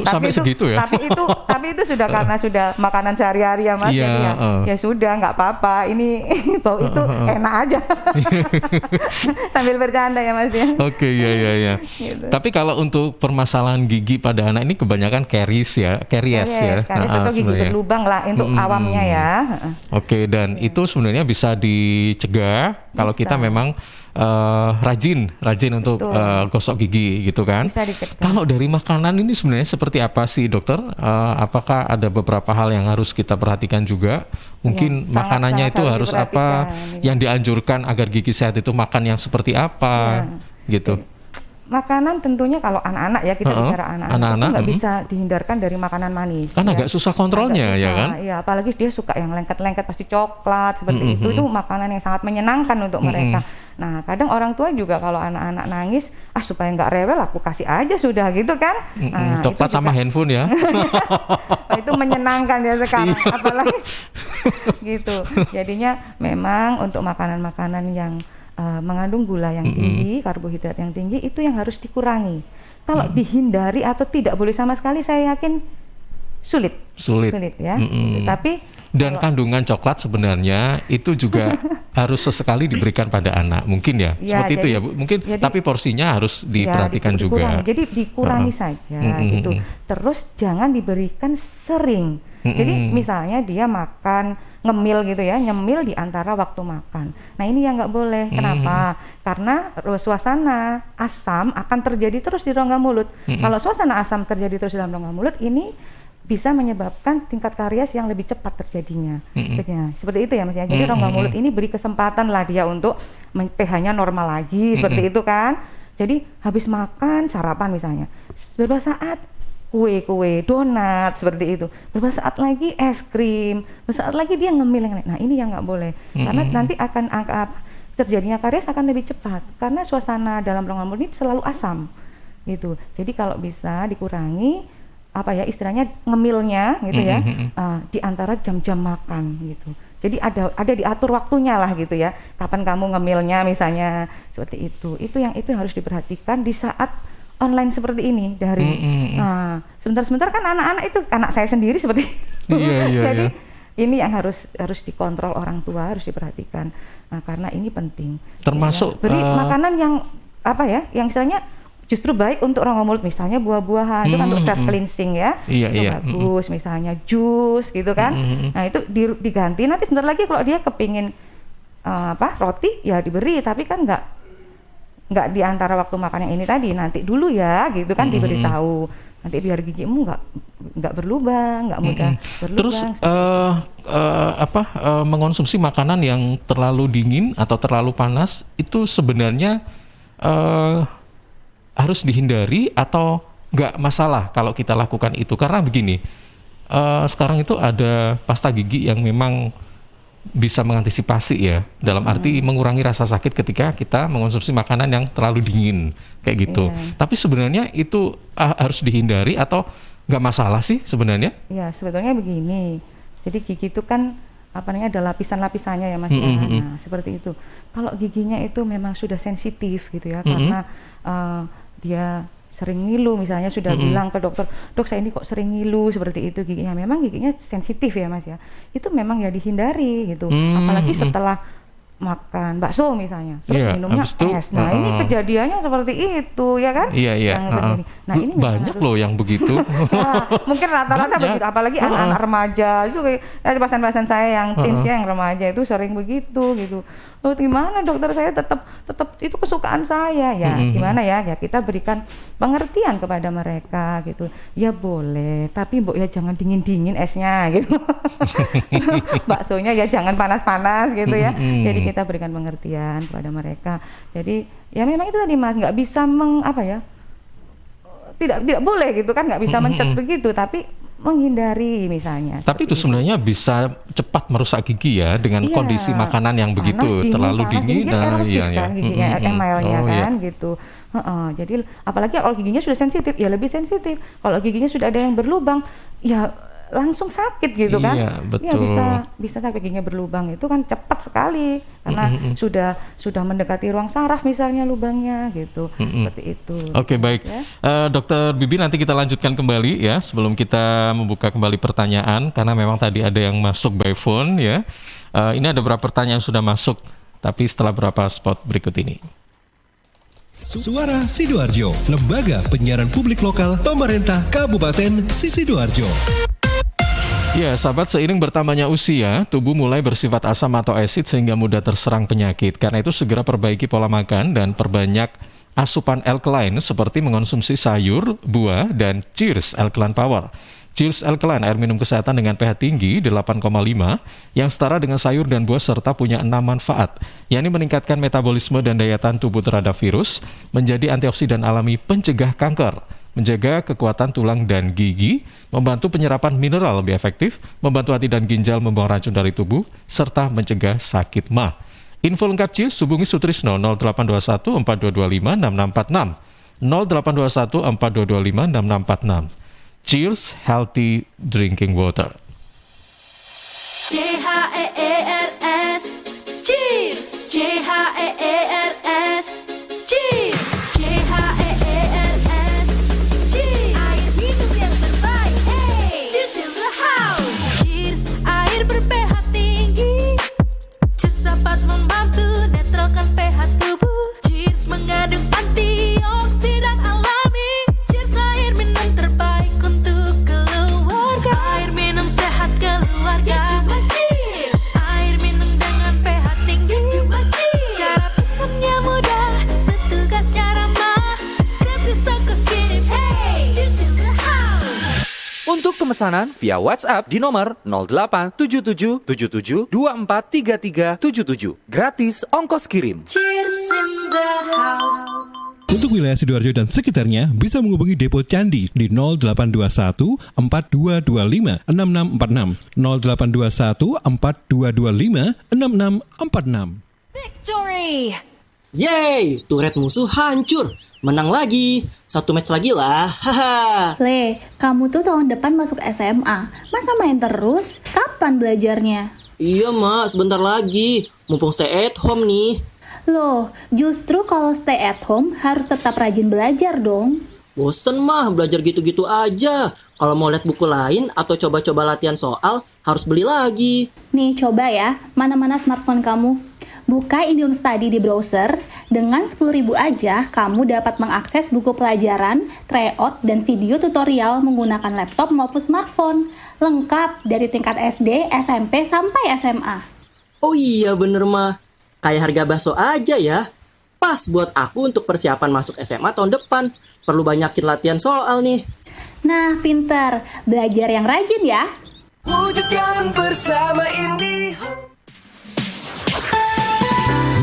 Sampai segitu ya? Tapi itu sudah karena sudah makanan sehari-hari ya Mas. Jadi ya sudah nggak apa-apa. Ini bau itu enak aja. Sambil bercanda ya Mas ya. Oke, iya. Gitu. Tapi kalau untuk permasalahan gigi pada anak ini kebanyakan karies ya. Karies atau gigi berlubang lah untuk awamnya ya. Oke, dan itu sebenarnya bisa dicegah kalau kita memang rajin untuk gosok gigi gitu kan. Kalau dari makanan ini sebenarnya seperti apa sih dokter? Apakah ada beberapa hal yang harus kita perhatikan juga? Mungkin makanannya itu harus apa? Yang dianjurkan agar gigi sehat itu makan yang seperti apa gitu. Makanan tentunya kalau anak-anak ya, kita bicara anak-anak itu nggak bisa dihindarkan dari makanan manis. Kan agak susah kontrolnya ya kan? Iya, apalagi dia suka yang lengket-lengket pasti coklat seperti itu makanan yang sangat menyenangkan untuk mereka. Nah, kadang orang tua juga kalau anak-anak nangis, supaya nggak rewel aku kasih aja sudah gitu kan. Nah, coklat sama handphone ya. Itu menyenangkan ya sekarang, apalagi gitu. Jadinya memang untuk makanan-makanan yang mengandung gula yang tinggi, karbohidrat yang tinggi itu yang harus dikurangi. Kalau dihindari atau tidak boleh sama sekali, saya yakin sulit ya. Tapi dan kandungan coklat sebenarnya itu juga harus sesekali diberikan pada anak, mungkin ya seperti itu ya Bu. Mungkin tapi porsinya harus diperhatikan juga. Jadi dikurangi saja gitu. Terus jangan diberikan sering. Jadi misalnya dia makan ngemil gitu ya, nyemil di antara waktu makan. Nah ini yang nggak boleh. Kenapa? Karena suasana asam akan terjadi terus di rongga mulut. Kalau suasana asam terjadi terus di dalam rongga mulut, ini bisa menyebabkan tingkat karies yang lebih cepat terjadinya. Seperti itu ya Mas ya. Jadi rongga mulut ini beri kesempatan lah dia untuk pH-nya normal lagi, seperti itu kan. Jadi habis makan sarapan misalnya, beberapa saat kue, donat seperti itu. Beberapa saat lagi es krim, beberapa saat lagi dia ngemil. Nah ini yang nggak boleh, karena nanti akan terjadinya karies akan lebih cepat karena suasana dalam rongga mulut ini selalu asam gitu. Jadi kalau bisa dikurangi istilahnya ngemilnya gitu ya, di antara jam-jam makan gitu. Jadi ada diatur waktunya lah gitu ya. Kapan kamu ngemilnya misalnya seperti itu. Itu yang harus diperhatikan di saat online seperti ini dari nah sebentar kan anak-anak itu anak saya sendiri seperti itu. Jadi ini yang harus dikontrol orang tua, harus diperhatikan karena ini penting. Termasuk beri makanan yang yang istilahnya justru baik untuk rongga mulut, misalnya buah-buahan itu kan untuk self cleansing ya. Itu bagus, misalnya jus gitu kan. Nah itu diganti nanti sebentar lagi kalau dia kepingin roti ya diberi, tapi kan nggak di antara waktu makan yang ini tadi, nanti dulu ya gitu kan, diberitahu nanti biar gigimu nggak berlubang, nggak mudah berlubang. Terus mengonsumsi makanan yang terlalu dingin atau terlalu panas itu sebenarnya harus dihindari atau nggak masalah kalau kita lakukan itu? Karena begini, sekarang itu ada pasta gigi yang memang bisa mengantisipasi ya, dalam arti mengurangi rasa sakit ketika kita mengonsumsi makanan yang terlalu dingin kayak gitu. Tapi sebenarnya itu harus dihindari atau nggak masalah sih sebenarnya? Ya sebetulnya begini, jadi gigi itu kan ada lapisan-lapisannya ya Mas. Nah seperti itu. Kalau giginya itu memang sudah sensitif gitu ya, karena dia sering ngilu misalnya, sudah bilang ke dokter, dok saya ini kok sering ngilu seperti itu giginya, memang giginya sensitif ya Mas ya, itu memang ya dihindari gitu. Apalagi setelah makan bakso misalnya, terus Iya, minumnya habis itu, es. Nah ini kejadiannya seperti itu ya kan? Iya. Yang terjadi. Nah ini memang Banyak harus- loh yang begitu. Nah, mungkin rata-rata Banyak. begitu, apalagi anak-anak remaja. Juga pasien-pasien saya yang teensnya yang remaja itu sering begitu gitu. Loh gimana dokter, saya tetap itu kesukaan saya ya. Gimana ya? Ya kita berikan pengertian kepada mereka gitu. Ya boleh, tapi Mbok ya jangan dingin-dingin esnya gitu. Baksonya ya jangan panas-panas gitu ya. Jadi kita berikan pengertian kepada mereka. Jadi ya memang itu tadi Mas, nggak bisa tidak boleh gitu kan, nggak bisa men-charge begitu, tapi menghindari misalnya. Tapi itu sebenarnya bisa cepat merusak gigi ya dengan kondisi makanan yang begitu terlalu dingin. Nah, kan giginya emalnya kan gitu. Jadi apalagi kalau giginya sudah sensitif ya lebih sensitif. Kalau giginya sudah ada yang berlubang ya langsung sakit gitu kan. Iya, betul. Ya bisa sampai giginya berlubang itu kan cepat sekali karena sudah mendekati ruang saraf misalnya lubangnya gitu. Seperti itu. Oke, baik. Ya. Dokter Bibi, nanti kita lanjutkan kembali ya sebelum kita membuka kembali pertanyaan karena memang tadi ada yang masuk by phone ya. Ini ada beberapa pertanyaan yang sudah masuk tapi setelah beberapa spot berikut ini. Suara Sidoarjo, lembaga penyiaran publik lokal pemerintah Kabupaten Sidoarjo. Ya, sahabat, seiring bertambahnya usia, tubuh mulai bersifat asam atau asid sehingga mudah terserang penyakit. Karena itu segera perbaiki pola makan dan perbanyak asupan alkaline seperti mengonsumsi sayur, buah, dan Cheers Alkaline Power. Cheers Alkaline, air minum kesehatan dengan pH tinggi 8,5 yang setara dengan sayur dan buah serta punya 6 manfaat, yakni meningkatkan metabolisme dan daya tahan tubuh terhadap virus, menjadi antioksidan alami pencegah kanker, menjaga kekuatan tulang dan gigi, membantu penyerapan mineral lebih efektif, membantu hati dan ginjal membuang racun dari tubuh, serta mencegah sakit MAH. Info lengkap Cheers hubungi Sutrisno 0821 4225 6646 0821 4225 6646. Cheers Healthy Drinking Water. CHEERS Cheers CHEERS Cheers CHEERS Cheers air minum yang terbaik. Cheers in the house. Cheers air ber-pH tinggi. Cheers dapat membantu netralkan pH tubuh. Cheers mengandung antioksidan alami. Cheers air minum terbaik untuk keluarga. Air minum sehat keluarga. Cheers air minum dengan pH tinggi. Cara pesannya mudah, petugasnya ramah. Gratis ongkos kirim. Hey, Cheers in the house. Untuk pemesanan via WhatsApp di nomor 087777243377. Gratis ongkos kirim. Cheers in the house. Untuk wilayah Sidoarjo dan sekitarnya bisa menghubungi Depo Candi di 0821 4225 6646 0821 4225 6646. Victory. Yeay, turret musuh hancur. Menang lagi. 1 match lagi lah. Haha. Le, kamu tuh tahun depan masuk SMA. Masa main terus? Kapan belajarnya? Iya, Mak, sebentar lagi. Mumpung stay at home nih. Loh, justru kalau stay at home harus tetap rajin belajar dong. Bosen mah belajar gitu-gitu aja. Kalau mau lihat buku lain atau coba-coba latihan soal, harus beli lagi. Nih, coba ya. Mana-mana smartphone kamu. Buka Indium Study di browser. Dengan 10.000 aja, kamu dapat mengakses buku pelajaran, tryout, dan video tutorial menggunakan laptop maupun smartphone. Lengkap dari tingkat SD, SMP, sampai SMA. Oh iya bener mah. Kayak harga bakso aja ya. Pas buat aku untuk persiapan masuk SMA tahun depan. Perlu banyakin latihan soal nih. Nah, pinter. Belajar yang rajin ya. Wujudkan bersama IndiHome.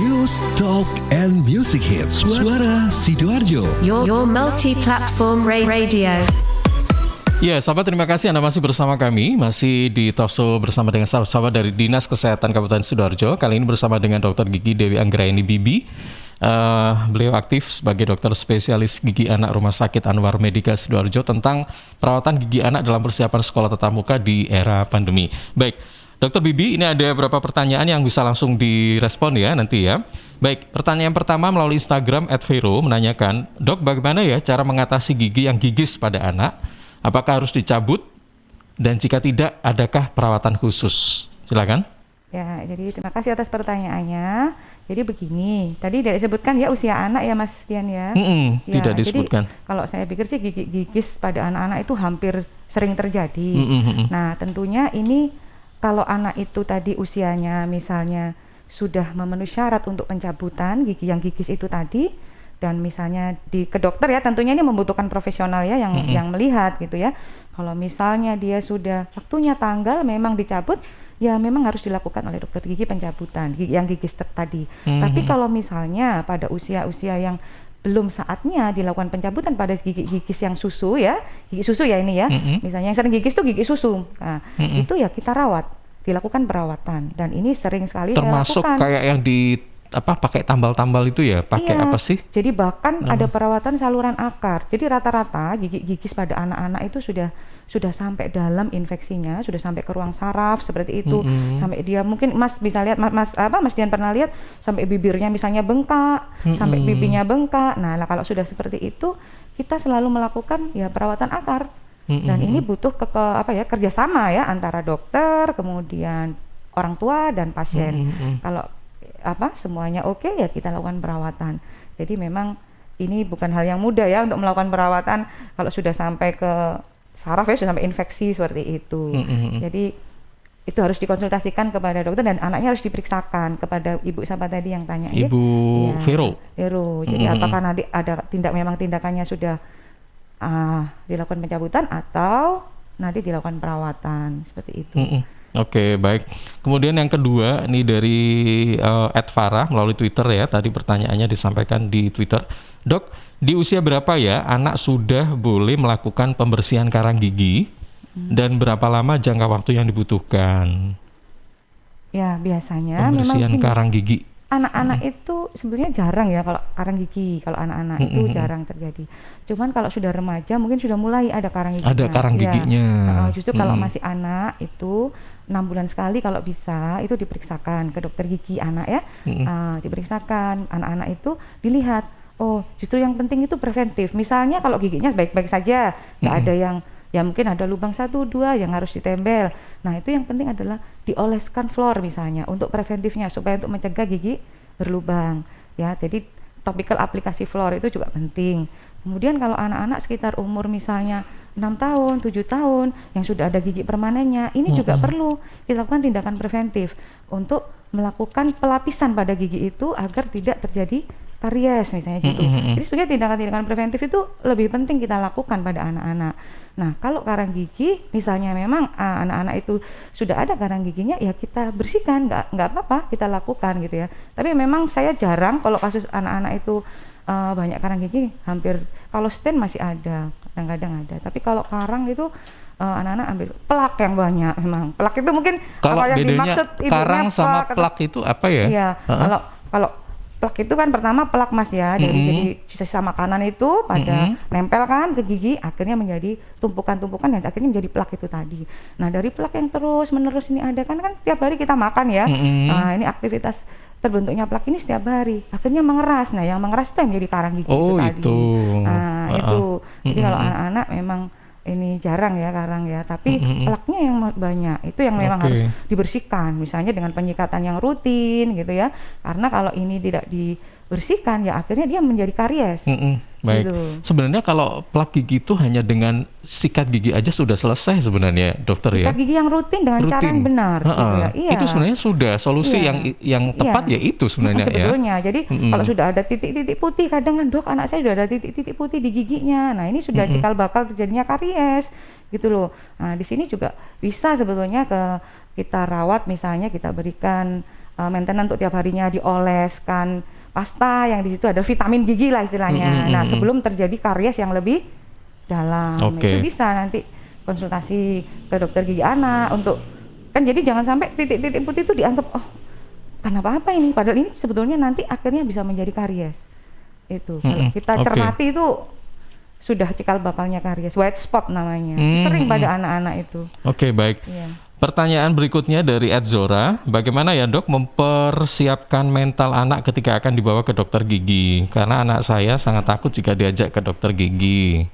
News, Talk, and Music Hits. Suara Sidoarjo. Your multi-platform radio. Ya, sahabat, terima kasih Anda masih bersama kami, masih di Talkshow bersama dengan sahabat-sahabat dari Dinas Kesehatan Kabupaten Sidoarjo. Kali ini bersama dengan Dr. Gigi Dewi Anggraini Bibi. Beliau aktif sebagai dokter spesialis gigi anak Rumah Sakit Anwar Medika Sidoarjo tentang perawatan gigi anak dalam persiapan sekolah tatap muka di era pandemi. Baik, Dr. Bibi, ini ada beberapa pertanyaan yang bisa langsung direspon ya nanti ya. Baik, pertanyaan pertama melalui Instagram @vero menanyakan, Dok, bagaimana ya cara mengatasi gigi yang gigis pada anak? Apakah harus dicabut? Dan jika tidak, adakah perawatan khusus? Silakan. Ya, jadi terima kasih atas pertanyaannya. Jadi begini, tadi tidak disebutkan ya usia anak ya Mas Dian ya. Ya, tidak disebutkan. Jadi kalau saya pikir sih gigis pada anak-anak itu hampir sering terjadi. Nah, tentunya ini kalau anak itu tadi usianya misalnya sudah memenuhi syarat untuk pencabutan gigi yang gigis itu tadi, dan misalnya ke dokter ya, tentunya ini membutuhkan profesional ya yang melihat gitu ya. Kalau misalnya dia sudah waktunya tanggal memang dicabut, ya memang harus dilakukan oleh dokter gigi pencabutan gigi yang gigis tadi. Tapi kalau misalnya pada usia-usia yang belum saatnya dilakukan pencabutan pada gigi-gigis yang susu ya, gigi susu ya ini ya, misalnya yang sering gigis tuh gigi susu, nah itu ya kita rawat, dilakukan perawatan, dan ini sering sekali termasuk saya lakukan. kayak yang di pakai tambal-tambal itu ya, pakai apa sih? Jadi bahkan ada perawatan saluran akar. Jadi rata-rata gigi gigis pada anak-anak itu sudah sampai dalam infeksinya, sudah sampai ke ruang saraf seperti itu, sampai dia mungkin Mas bisa lihat Mas Dian pernah lihat sampai bibirnya misalnya bengkak, sampai pipinya bengkak. Nah, kalau sudah seperti itu kita selalu melakukan ya perawatan akar. Dan ini butuh kerjasama ya antara dokter, kemudian orang tua dan pasien. Kalau semuanya oke ya kita lakukan perawatan. Jadi memang ini bukan hal yang mudah ya untuk melakukan perawatan kalau sudah sampai ke saraf ya, sudah sampai infeksi seperti itu. Jadi itu harus dikonsultasikan kepada dokter dan anaknya harus diperiksakan kepada ibu siapa tadi yang tanya Ibu ya. Vero. Jadi apakah nanti ada tindakannya sudah dilakukan pencabutan atau nanti dilakukan perawatan seperti itu. Oke, baik. Kemudian yang kedua, ini dari @farah melalui Twitter ya. Tadi pertanyaannya disampaikan di Twitter. Dok, di usia berapa ya anak sudah boleh melakukan pembersihan karang gigi dan berapa lama jangka waktu yang dibutuhkan? Ya, biasanya pembersihan memang karang gigi. Anak-anak itu sebenarnya jarang ya kalau karang gigi, kalau anak-anak itu jarang terjadi. Cuman kalau sudah remaja mungkin sudah mulai ada karang giginya. Ada karang giginya. Justru kalau masih anak itu 6 bulan sekali kalau bisa itu diperiksakan ke dokter gigi anak ya. Diperiksakan anak-anak itu dilihat. Oh, justru yang penting itu preventif. Misalnya kalau giginya baik-baik saja, nggak ada yang ya mungkin ada lubang 1-2 yang harus ditempel. Nah itu yang penting adalah dioleskan floor misalnya untuk preventifnya supaya untuk mencegah gigi berlubang ya. Jadi topical aplikasi floor itu juga penting. Kemudian kalau anak-anak sekitar umur misalnya 6 tahun, 7 tahun yang sudah ada gigi permanennya, ini juga perlu kita lakukan tindakan preventif untuk melakukan pelapisan pada gigi itu agar tidak terjadi karies misalnya gitu. Jadi sebenarnya tindakan-tindakan preventif itu lebih penting kita lakukan pada anak-anak. Nah, kalau karang gigi misalnya memang anak-anak itu sudah ada karang giginya ya kita bersihkan, nggak apa-apa kita lakukan gitu ya. Tapi memang saya jarang kalau kasus anak-anak itu banyak karang gigi, hampir kalau stent masih ada, kadang-kadang ada. Tapi kalau karang itu anak-anak ambil plak yang banyak memang. Plak itu mungkin kalau apa yang bedanya dimaksud karang sama plak itu apa ya? Iya, kalau plak itu kan pertama plak Mas ya, jadi sisa makanan itu pada nempel kan ke gigi, akhirnya menjadi tumpukan-tumpukan dan akhirnya menjadi plak itu tadi. Nah dari plak yang terus menerus ini ada kan tiap hari kita makan ya, nah ini aktivitas terbentuknya plak ini setiap hari, akhirnya mengeras. Nah yang mengeras itu yang menjadi karang gigi itu tadi. Nah itu, jadi kalau anak-anak memang ini jarang ya karang ya, tapi plaknya yang banyak itu yang memang harus dibersihkan, misalnya dengan penyikatan yang rutin gitu ya, karena kalau ini tidak dibersihkan ya akhirnya dia menjadi karies. Baik. Gitu. Sebenarnya kalau plak gigi itu hanya dengan sikat gigi aja sudah selesai sebenarnya, dokter ya. Sikat gigi yang rutin dengan cara yang benar. Gitu ya. Iya. Itu sebenarnya sudah solusi yang tepat ya itu sebenarnya sebetulnya. Ya. Jadi kalau sudah ada titik-titik putih, kadang dok anak saya sudah ada titik-titik putih di giginya. Nah ini sudah cikal bakal terjadinya karies gitu loh. Nah di sini juga bisa sebetulnya kita rawat, misalnya kita berikan maintenance untuk tiap harinya, dioleskan pasta yang di situ ada vitamin gigi lah istilahnya. Nah sebelum terjadi karies yang lebih dalam, itu bisa nanti konsultasi ke dokter gigi anak untuk kan, jadi jangan sampai titik-titik putih itu dianggap kenapa apa ini, padahal ini sebetulnya nanti akhirnya bisa menjadi karies. Itu kalau kita cermati itu sudah cikal bakalnya karies, white spot namanya, sering pada anak-anak itu. Baik. Pertanyaan berikutnya dari @zora, bagaimana ya dok mempersiapkan mental anak ketika akan dibawa ke dokter gigi? Karena anak saya sangat takut jika diajak ke dokter gigi.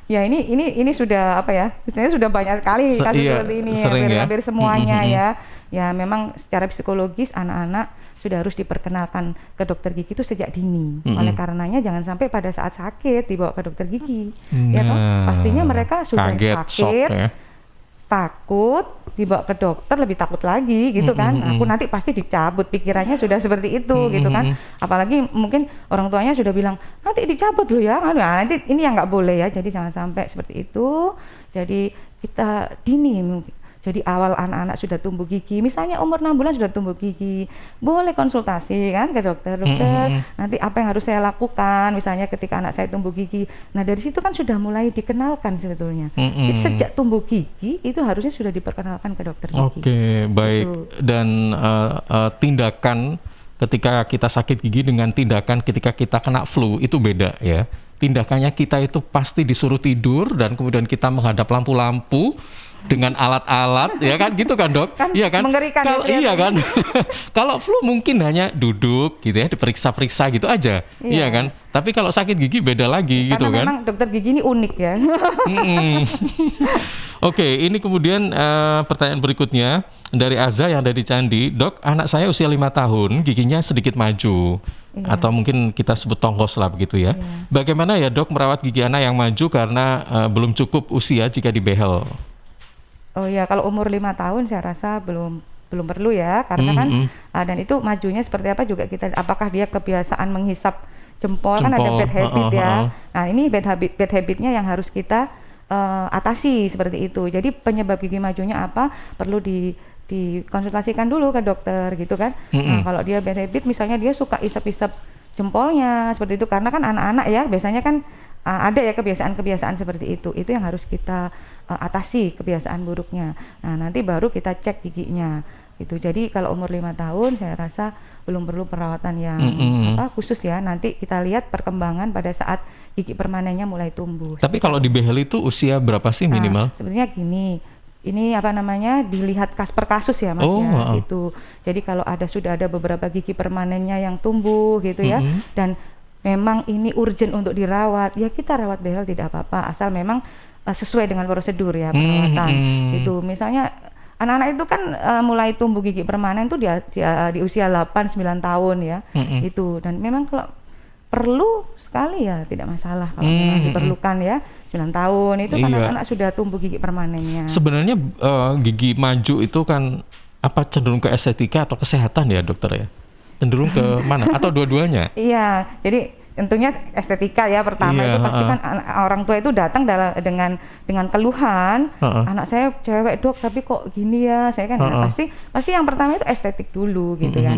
Ya ini sudah apa ya? Istilahnya sudah banyak sekali kasus seperti ini hampir semuanya ya. Ya memang secara psikologis anak-anak sudah harus diperkenalkan ke dokter gigi itu sejak dini. Oleh karenanya jangan sampai pada saat sakit dibawa ke dokter gigi. Ya toh, pastinya mereka sudah sakit, shock, ya. takut, dibawa ke dokter lebih takut lagi gitu kan. Aku nanti pasti dicabut, pikirannya sudah seperti itu gitu kan. Apalagi mungkin orang tuanya sudah bilang nanti dicabut loh ya. Nah, nanti ini yang nggak boleh ya. Jadi jangan sampai seperti itu. Jadi kita dini mungkin. Jadi awal anak-anak sudah tumbuh gigi, misalnya umur 6 bulan sudah tumbuh gigi, boleh konsultasi kan ke dokter. Nanti apa yang harus saya lakukan, misalnya ketika anak saya tumbuh gigi. Nah dari situ kan sudah mulai dikenalkan sebetulnya. Jadi sejak tumbuh gigi itu harusnya sudah diperkenalkan ke dokter gigi. Oke, baik. Dan tindakan ketika kita sakit gigi dengan tindakan ketika kita kena flu itu beda ya. Tindakannya kita itu pasti disuruh tidur dan kemudian kita menghadap lampu-lampu dengan alat-alat ya kan gitu kan dok? Iya kan? Mengerikan. Iya kan? Kalau flu mungkin hanya duduk gitu ya, diperiksa-periksa gitu aja. Iya kan? Tapi kalau sakit gigi beda lagi gitu kan? Karena memang dokter gigi ini unik ya. Oke, ini kemudian pertanyaan berikutnya dari Azza yang ada di Candi. Dok, anak saya usia 5 tahun, giginya sedikit maju. Atau mungkin kita sebut tongkos lah begitu ya. Bagaimana ya dok merawat gigi anak yang maju karena belum cukup usia jika dibehel? Oh ya, kalau umur 5 tahun saya rasa belum perlu ya, karena kan dan itu majunya seperti apa juga kita, apakah dia kebiasaan menghisap jempol kan ada bad habit ya. Nah ini bad habitnya yang harus kita atasi seperti itu. Jadi penyebab gigi majunya apa perlu dikonsultasikan dulu ke dokter gitu kan. Nah kalau dia bad habit misalnya dia suka isap-isap jempolnya seperti itu, karena kan anak-anak ya biasanya kan ada ya kebiasaan-kebiasaan seperti itu yang harus kita atasi kebiasaan buruknya. Nah nanti baru kita cek giginya gitu. Jadi kalau umur 5 tahun saya rasa belum perlu perawatan yang khusus ya. Nanti kita lihat perkembangan pada saat gigi permanennya mulai tumbuh. Tapi kalau dibehel itu usia berapa sih minimal? Sebenarnya gini, ini apa namanya dilihat per kasus ya mas ya gitu. Jadi kalau sudah ada beberapa gigi permanennya yang tumbuh gitu ya, dan memang ini urgent untuk dirawat, ya kita rawat behel tidak apa-apa, asal memang sesuai dengan prosedur ya perawatan. Itu misalnya anak-anak itu kan mulai tumbuh gigi permanen tuh di usia 8-9 tahun ya. Itu dan memang kalau perlu sekali ya tidak masalah kalau memang diperlukan ya 9 tahun itu kan anak-anak sudah tumbuh gigi permanennya. Sebenarnya gigi maju itu kan apa cenderung ke estetika atau kesehatan ya dokter ya? Cenderung ke mana? Atau dua-duanya? Iya, jadi tentunya estetika ya pertama itu pasti kan orang tua itu datang dengan keluhan, anak saya cewek dok tapi kok gini ya, saya kan pasti yang pertama itu estetik dulu gitu kan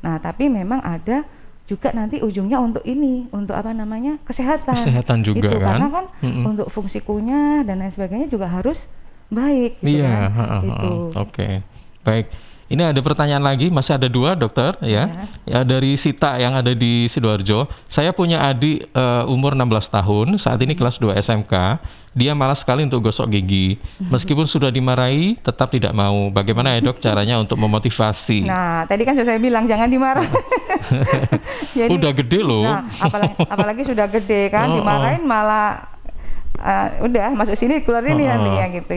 nah tapi memang ada juga nanti ujungnya untuk apa namanya kesehatan juga itu, kan? Karena kan untuk fungsi kunyah dan lain sebagainya juga harus baik gitu kan gitu. Oke. Baik. Ini ada pertanyaan lagi, masih ada 2 dokter ya dari Sita yang ada di Sidoarjo. Saya punya adik umur 16 tahun, saat ini kelas 2 SMK. Dia malas sekali untuk gosok gigi. Meskipun sudah dimarahi, tetap tidak mau. Bagaimana ya dok caranya untuk memotivasi? Nah, tadi kan sudah saya bilang jangan dimarah. Jadi, udah gede loh. Nah, apalagi sudah gede kan, dimarahin malah udah masuk sini keluar sini nanti ya gitu.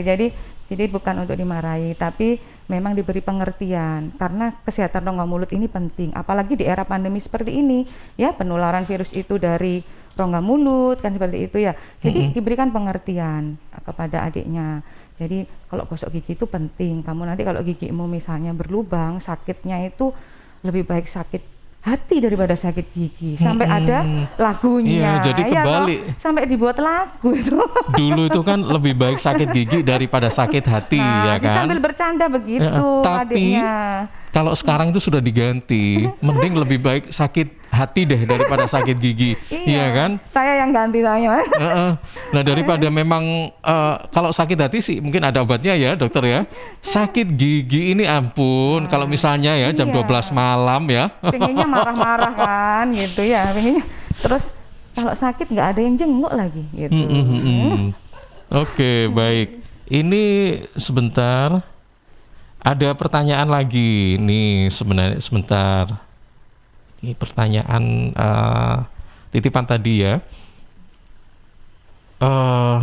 Jadi bukan untuk dimarahi, tapi memang diberi pengertian karena kesehatan rongga mulut ini penting, apalagi di era pandemi seperti ini ya, penularan virus itu dari rongga mulut kan seperti itu ya. Jadi diberikan pengertian kepada adiknya. Jadi kalau gosok gigi itu penting. Kamu nanti kalau gigimu misalnya berlubang, sakitnya itu lebih baik sakit hati daripada sakit gigi. Sampai ada lagunya. Iya, jadi kebalik. Ya, sampai dibuat lagu itu. Dulu itu kan lebih baik sakit gigi daripada sakit hati ya kan. Sambil bercanda begitu tapi adiknya. Kalau sekarang itu sudah diganti, mending lebih baik sakit hati deh daripada sakit gigi. Iya kan? Saya yang ganti saya. Nah daripada memang kalau sakit hati sih mungkin ada obatnya ya dokter ya. Sakit gigi ini ampun, kalau misalnya ya jam 12 malam ya. Pengennya marah-marah kan gitu ya. Pengennya. Terus kalau sakit nggak ada yang jenguk lagi gitu. Oke, baik. Ini sebentar. Ada pertanyaan lagi nih sebenarnya sebentar. Ini pertanyaan titipan tadi ya.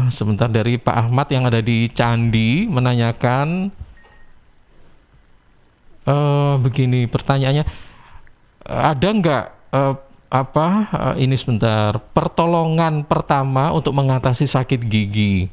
Sebentar, dari Pak Ahmad yang ada di Candi menanyakan begini pertanyaannya, ada nggak ini sebentar, pertolongan pertama untuk mengatasi sakit gigi?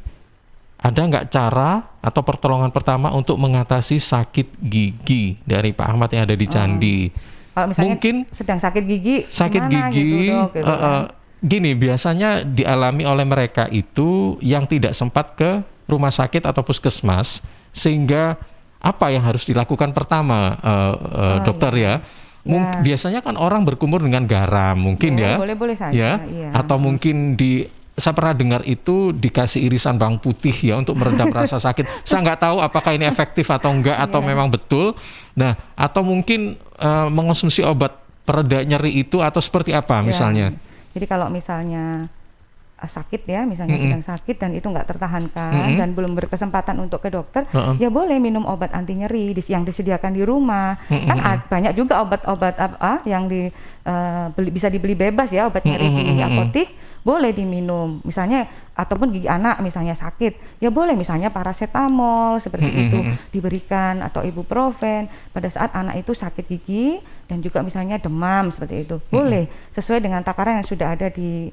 Ada nggak cara atau pertolongan pertama untuk mengatasi sakit gigi dari Pak Ahmad yang ada di Candi? Kalau misalnya Mungkin sedang sakit gigi, gigi gitu, Dok, gitu kan? Gini, biasanya dialami oleh mereka itu yang tidak sempat ke rumah sakit atau puskesmas, sehingga apa yang harus dilakukan pertama, dokter ya? Biasanya kan orang berkumur dengan garam, mungkin ya, boleh saja, ya, iya. atau mungkin saya pernah dengar itu dikasih irisan bawang putih ya untuk meredam rasa sakit. Saya nggak tahu apakah ini efektif atau enggak, atau memang betul. Nah, atau mungkin mengonsumsi obat pereda nyeri itu, atau seperti apa misalnya? Jadi kalau misalnya sakit ya, misalnya sedang sakit dan itu nggak tertahankan dan belum berkesempatan untuk ke dokter, ya boleh minum obat anti nyeri yang disediakan di rumah. Kan banyak juga obat-obat yang bisa dibeli bebas ya, obat nyeri di apotik, boleh diminum. Misalnya ataupun gigi anak misalnya sakit, ya boleh misalnya paracetamol seperti itu diberikan, atau ibuprofen pada saat anak itu sakit gigi dan juga misalnya demam seperti itu. Boleh sesuai dengan takaran yang sudah ada di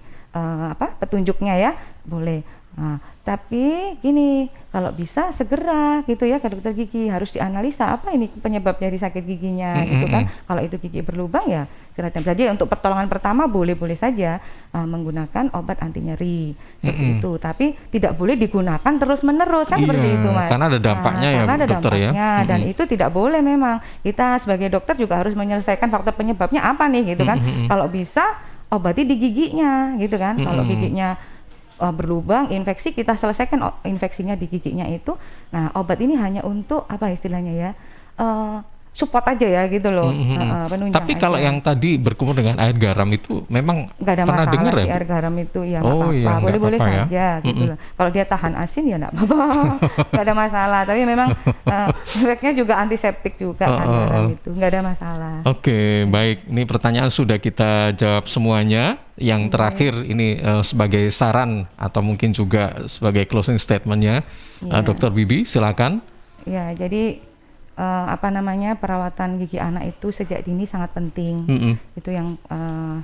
petunjuknya ya, boleh. Nah, tapi gini, kalau bisa segera gitu ya ke dokter gigi, harus dianalisa apa ini penyebab dari sakit giginya gitu kan. Kalau itu gigi berlubang ya segera. Jadi untuk pertolongan pertama boleh-boleh saja menggunakan obat anti nyeri seperti itu, tapi tidak boleh digunakan terus-menerus kan, seperti itu Mas. Karena ada dampaknya ya, karena ada dokter dampaknya, ya. Dan itu tidak boleh memang. Kita sebagai dokter juga harus menyelesaikan faktor penyebabnya apa nih gitu kan. Kalau bisa obati di giginya gitu kan. Kalau giginya berlubang, infeksi, kita selesaikan infeksinya di giginya itu. Nah, obat ini hanya untuk apa istilahnya ya, support aja ya gitu loh, penunjang. Tapi kalau aja. yang tadi berkumur dengan air garam itu memang nggak ada pernah dengar masalah ya? air garam itu ya nggak Oh, apa-apa, iya, nggak boleh-boleh apa-apa saja gitu loh. Kalau dia tahan asin ya nggak apa-apa, nggak ada masalah. Tapi memang efeknya juga antiseptik juga kan garam itu, nggak ada masalah. Oke, baik. Ini pertanyaan sudah kita jawab semuanya. Yang terakhir ini sebagai saran atau mungkin juga sebagai closing statementnya, Dr. Bibi, silakan. Ya, jadi perawatan gigi anak itu sejak dini sangat penting. Itu yang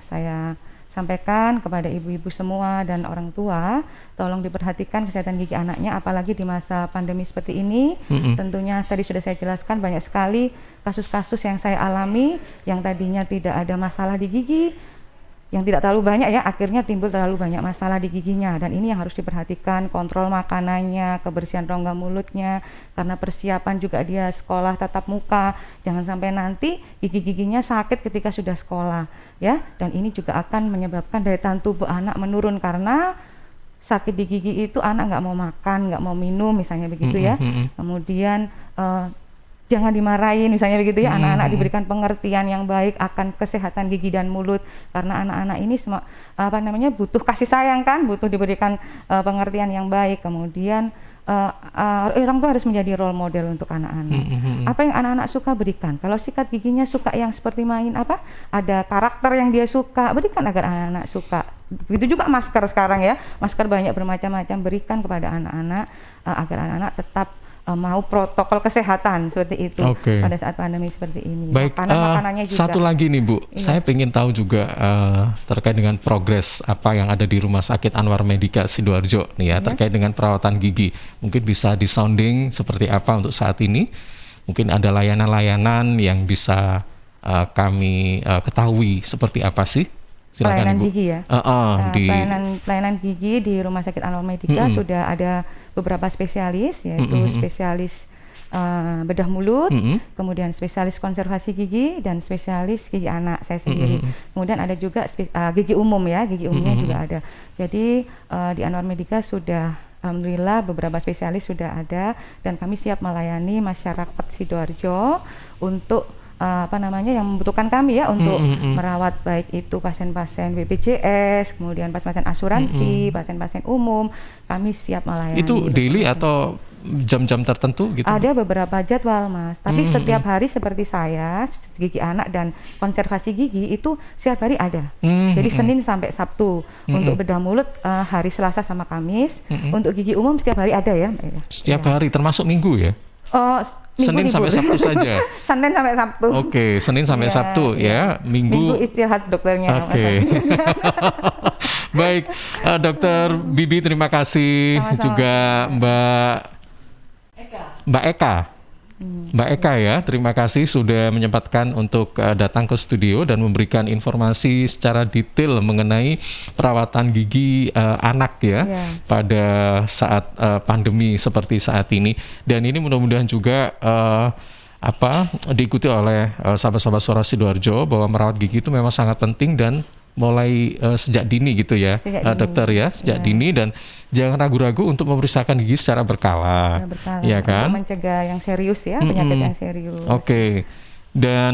saya sampaikan kepada ibu-ibu semua dan orang tua, tolong diperhatikan kesehatan gigi anaknya, apalagi di masa pandemi seperti ini. Tentunya tadi sudah saya jelaskan, banyak sekali kasus-kasus yang saya alami yang tadinya tidak ada masalah di gigi, yang tidak terlalu banyak ya, akhirnya timbul terlalu banyak masalah di giginya, dan ini yang harus diperhatikan, kontrol makanannya, kebersihan rongga mulutnya, karena persiapan juga dia sekolah tatap muka, jangan sampai nanti gigi-giginya sakit ketika sudah sekolah ya, dan ini juga akan menyebabkan daya tahan tubuh anak menurun, karena sakit di gigi itu anak nggak mau makan, nggak mau minum misalnya begitu ya. Kemudian jangan dimarahin misalnya begitu ya, anak-anak diberikan pengertian yang baik akan kesehatan gigi dan mulut, karena anak-anak ini butuh kasih sayang kan, butuh diberikan pengertian yang baik. Kemudian orang tua harus menjadi role model untuk anak-anak. Apa yang anak-anak suka berikan. Kalau sikat giginya suka yang seperti main ada karakter yang dia suka, berikan agar anak-anak suka. Begitu juga masker sekarang ya, masker banyak bermacam-macam, berikan kepada anak-anak agar anak-anak tetap mau protokol kesehatan seperti itu pada saat pandemi seperti ini. Baik, makanannya juga. Satu lagi nih Bu, saya ingin tahu juga terkait dengan progres apa yang ada di Rumah Sakit Anwar Medika Sidoarjo nih ya, terkait dengan perawatan gigi. Mungkin bisa disounding seperti apa untuk saat ini? Mungkin ada layanan-layanan yang bisa kami ketahui seperti apa sih? Silakan pelayanan Ibu. Gigi ya. Pelayanan gigi di Rumah Sakit Anwar Medika sudah ada beberapa spesialis, yaitu spesialis bedah mulut, kemudian spesialis konservasi gigi, dan spesialis gigi anak saya sendiri. Kemudian ada juga gigi umum ya, gigi umumnya juga ada. Jadi di Anwar Medika sudah alhamdulillah beberapa spesialis sudah ada, dan kami siap melayani masyarakat Sidoarjo untuk yang membutuhkan kami ya untuk merawat, baik itu pasien-pasien BPJS, kemudian pasien-pasien asuransi, pasien-pasien umum, kami siap melayani. Itu daily atau jam-jam tertentu gitu? Ada beberapa jadwal, Mas. Tapi Hmm, setiap hari seperti saya, gigi anak dan konservasi gigi itu setiap hari ada. Jadi Senin sampai Sabtu. Untuk bedah mulut hari Selasa sama Kamis. Untuk gigi umum setiap hari ada ya, Mbak Ira. Setiap hari termasuk minggu ya? Oh, Senin sampai Sabtu saja. Senin sampai Sabtu. Oke, Senin sampai Iya, Sabtu ya. Minggu istirahat dokternya. Oke. Baik, Dokter Bibi terima kasih. Sama-sama. Juga Mbak Eka. Mbak Eka ya, terima kasih sudah menyempatkan untuk datang ke studio dan memberikan informasi secara detail mengenai perawatan gigi anak ya pada saat pandemi seperti saat ini. Dan ini mudah-mudahan juga diikuti oleh sahabat-sahabat Suara Sidoarjo bahwa merawat gigi itu memang sangat penting dan mulai sejak dini gitu ya, dokter ya, sejak dini, dan jangan ragu-ragu untuk memeriksakan gigi secara berkala, ya kan? Untuk mencegah yang serius ya, penyakit yang serius. Oke. Dan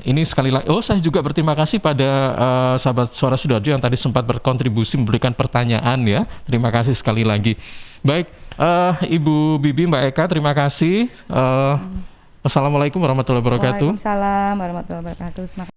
ini sekali lagi, saya juga berterima kasih pada sahabat Suara Sidoarjo yang tadi sempat berkontribusi memberikan pertanyaan ya. Terima kasih sekali lagi. Baik, Ibu Bibi, Mbak Eka, terima kasih. Wassalamualaikum warahmatullahi wabarakatuh. Waalaikumsalam warahmatullahi wabarakatuh.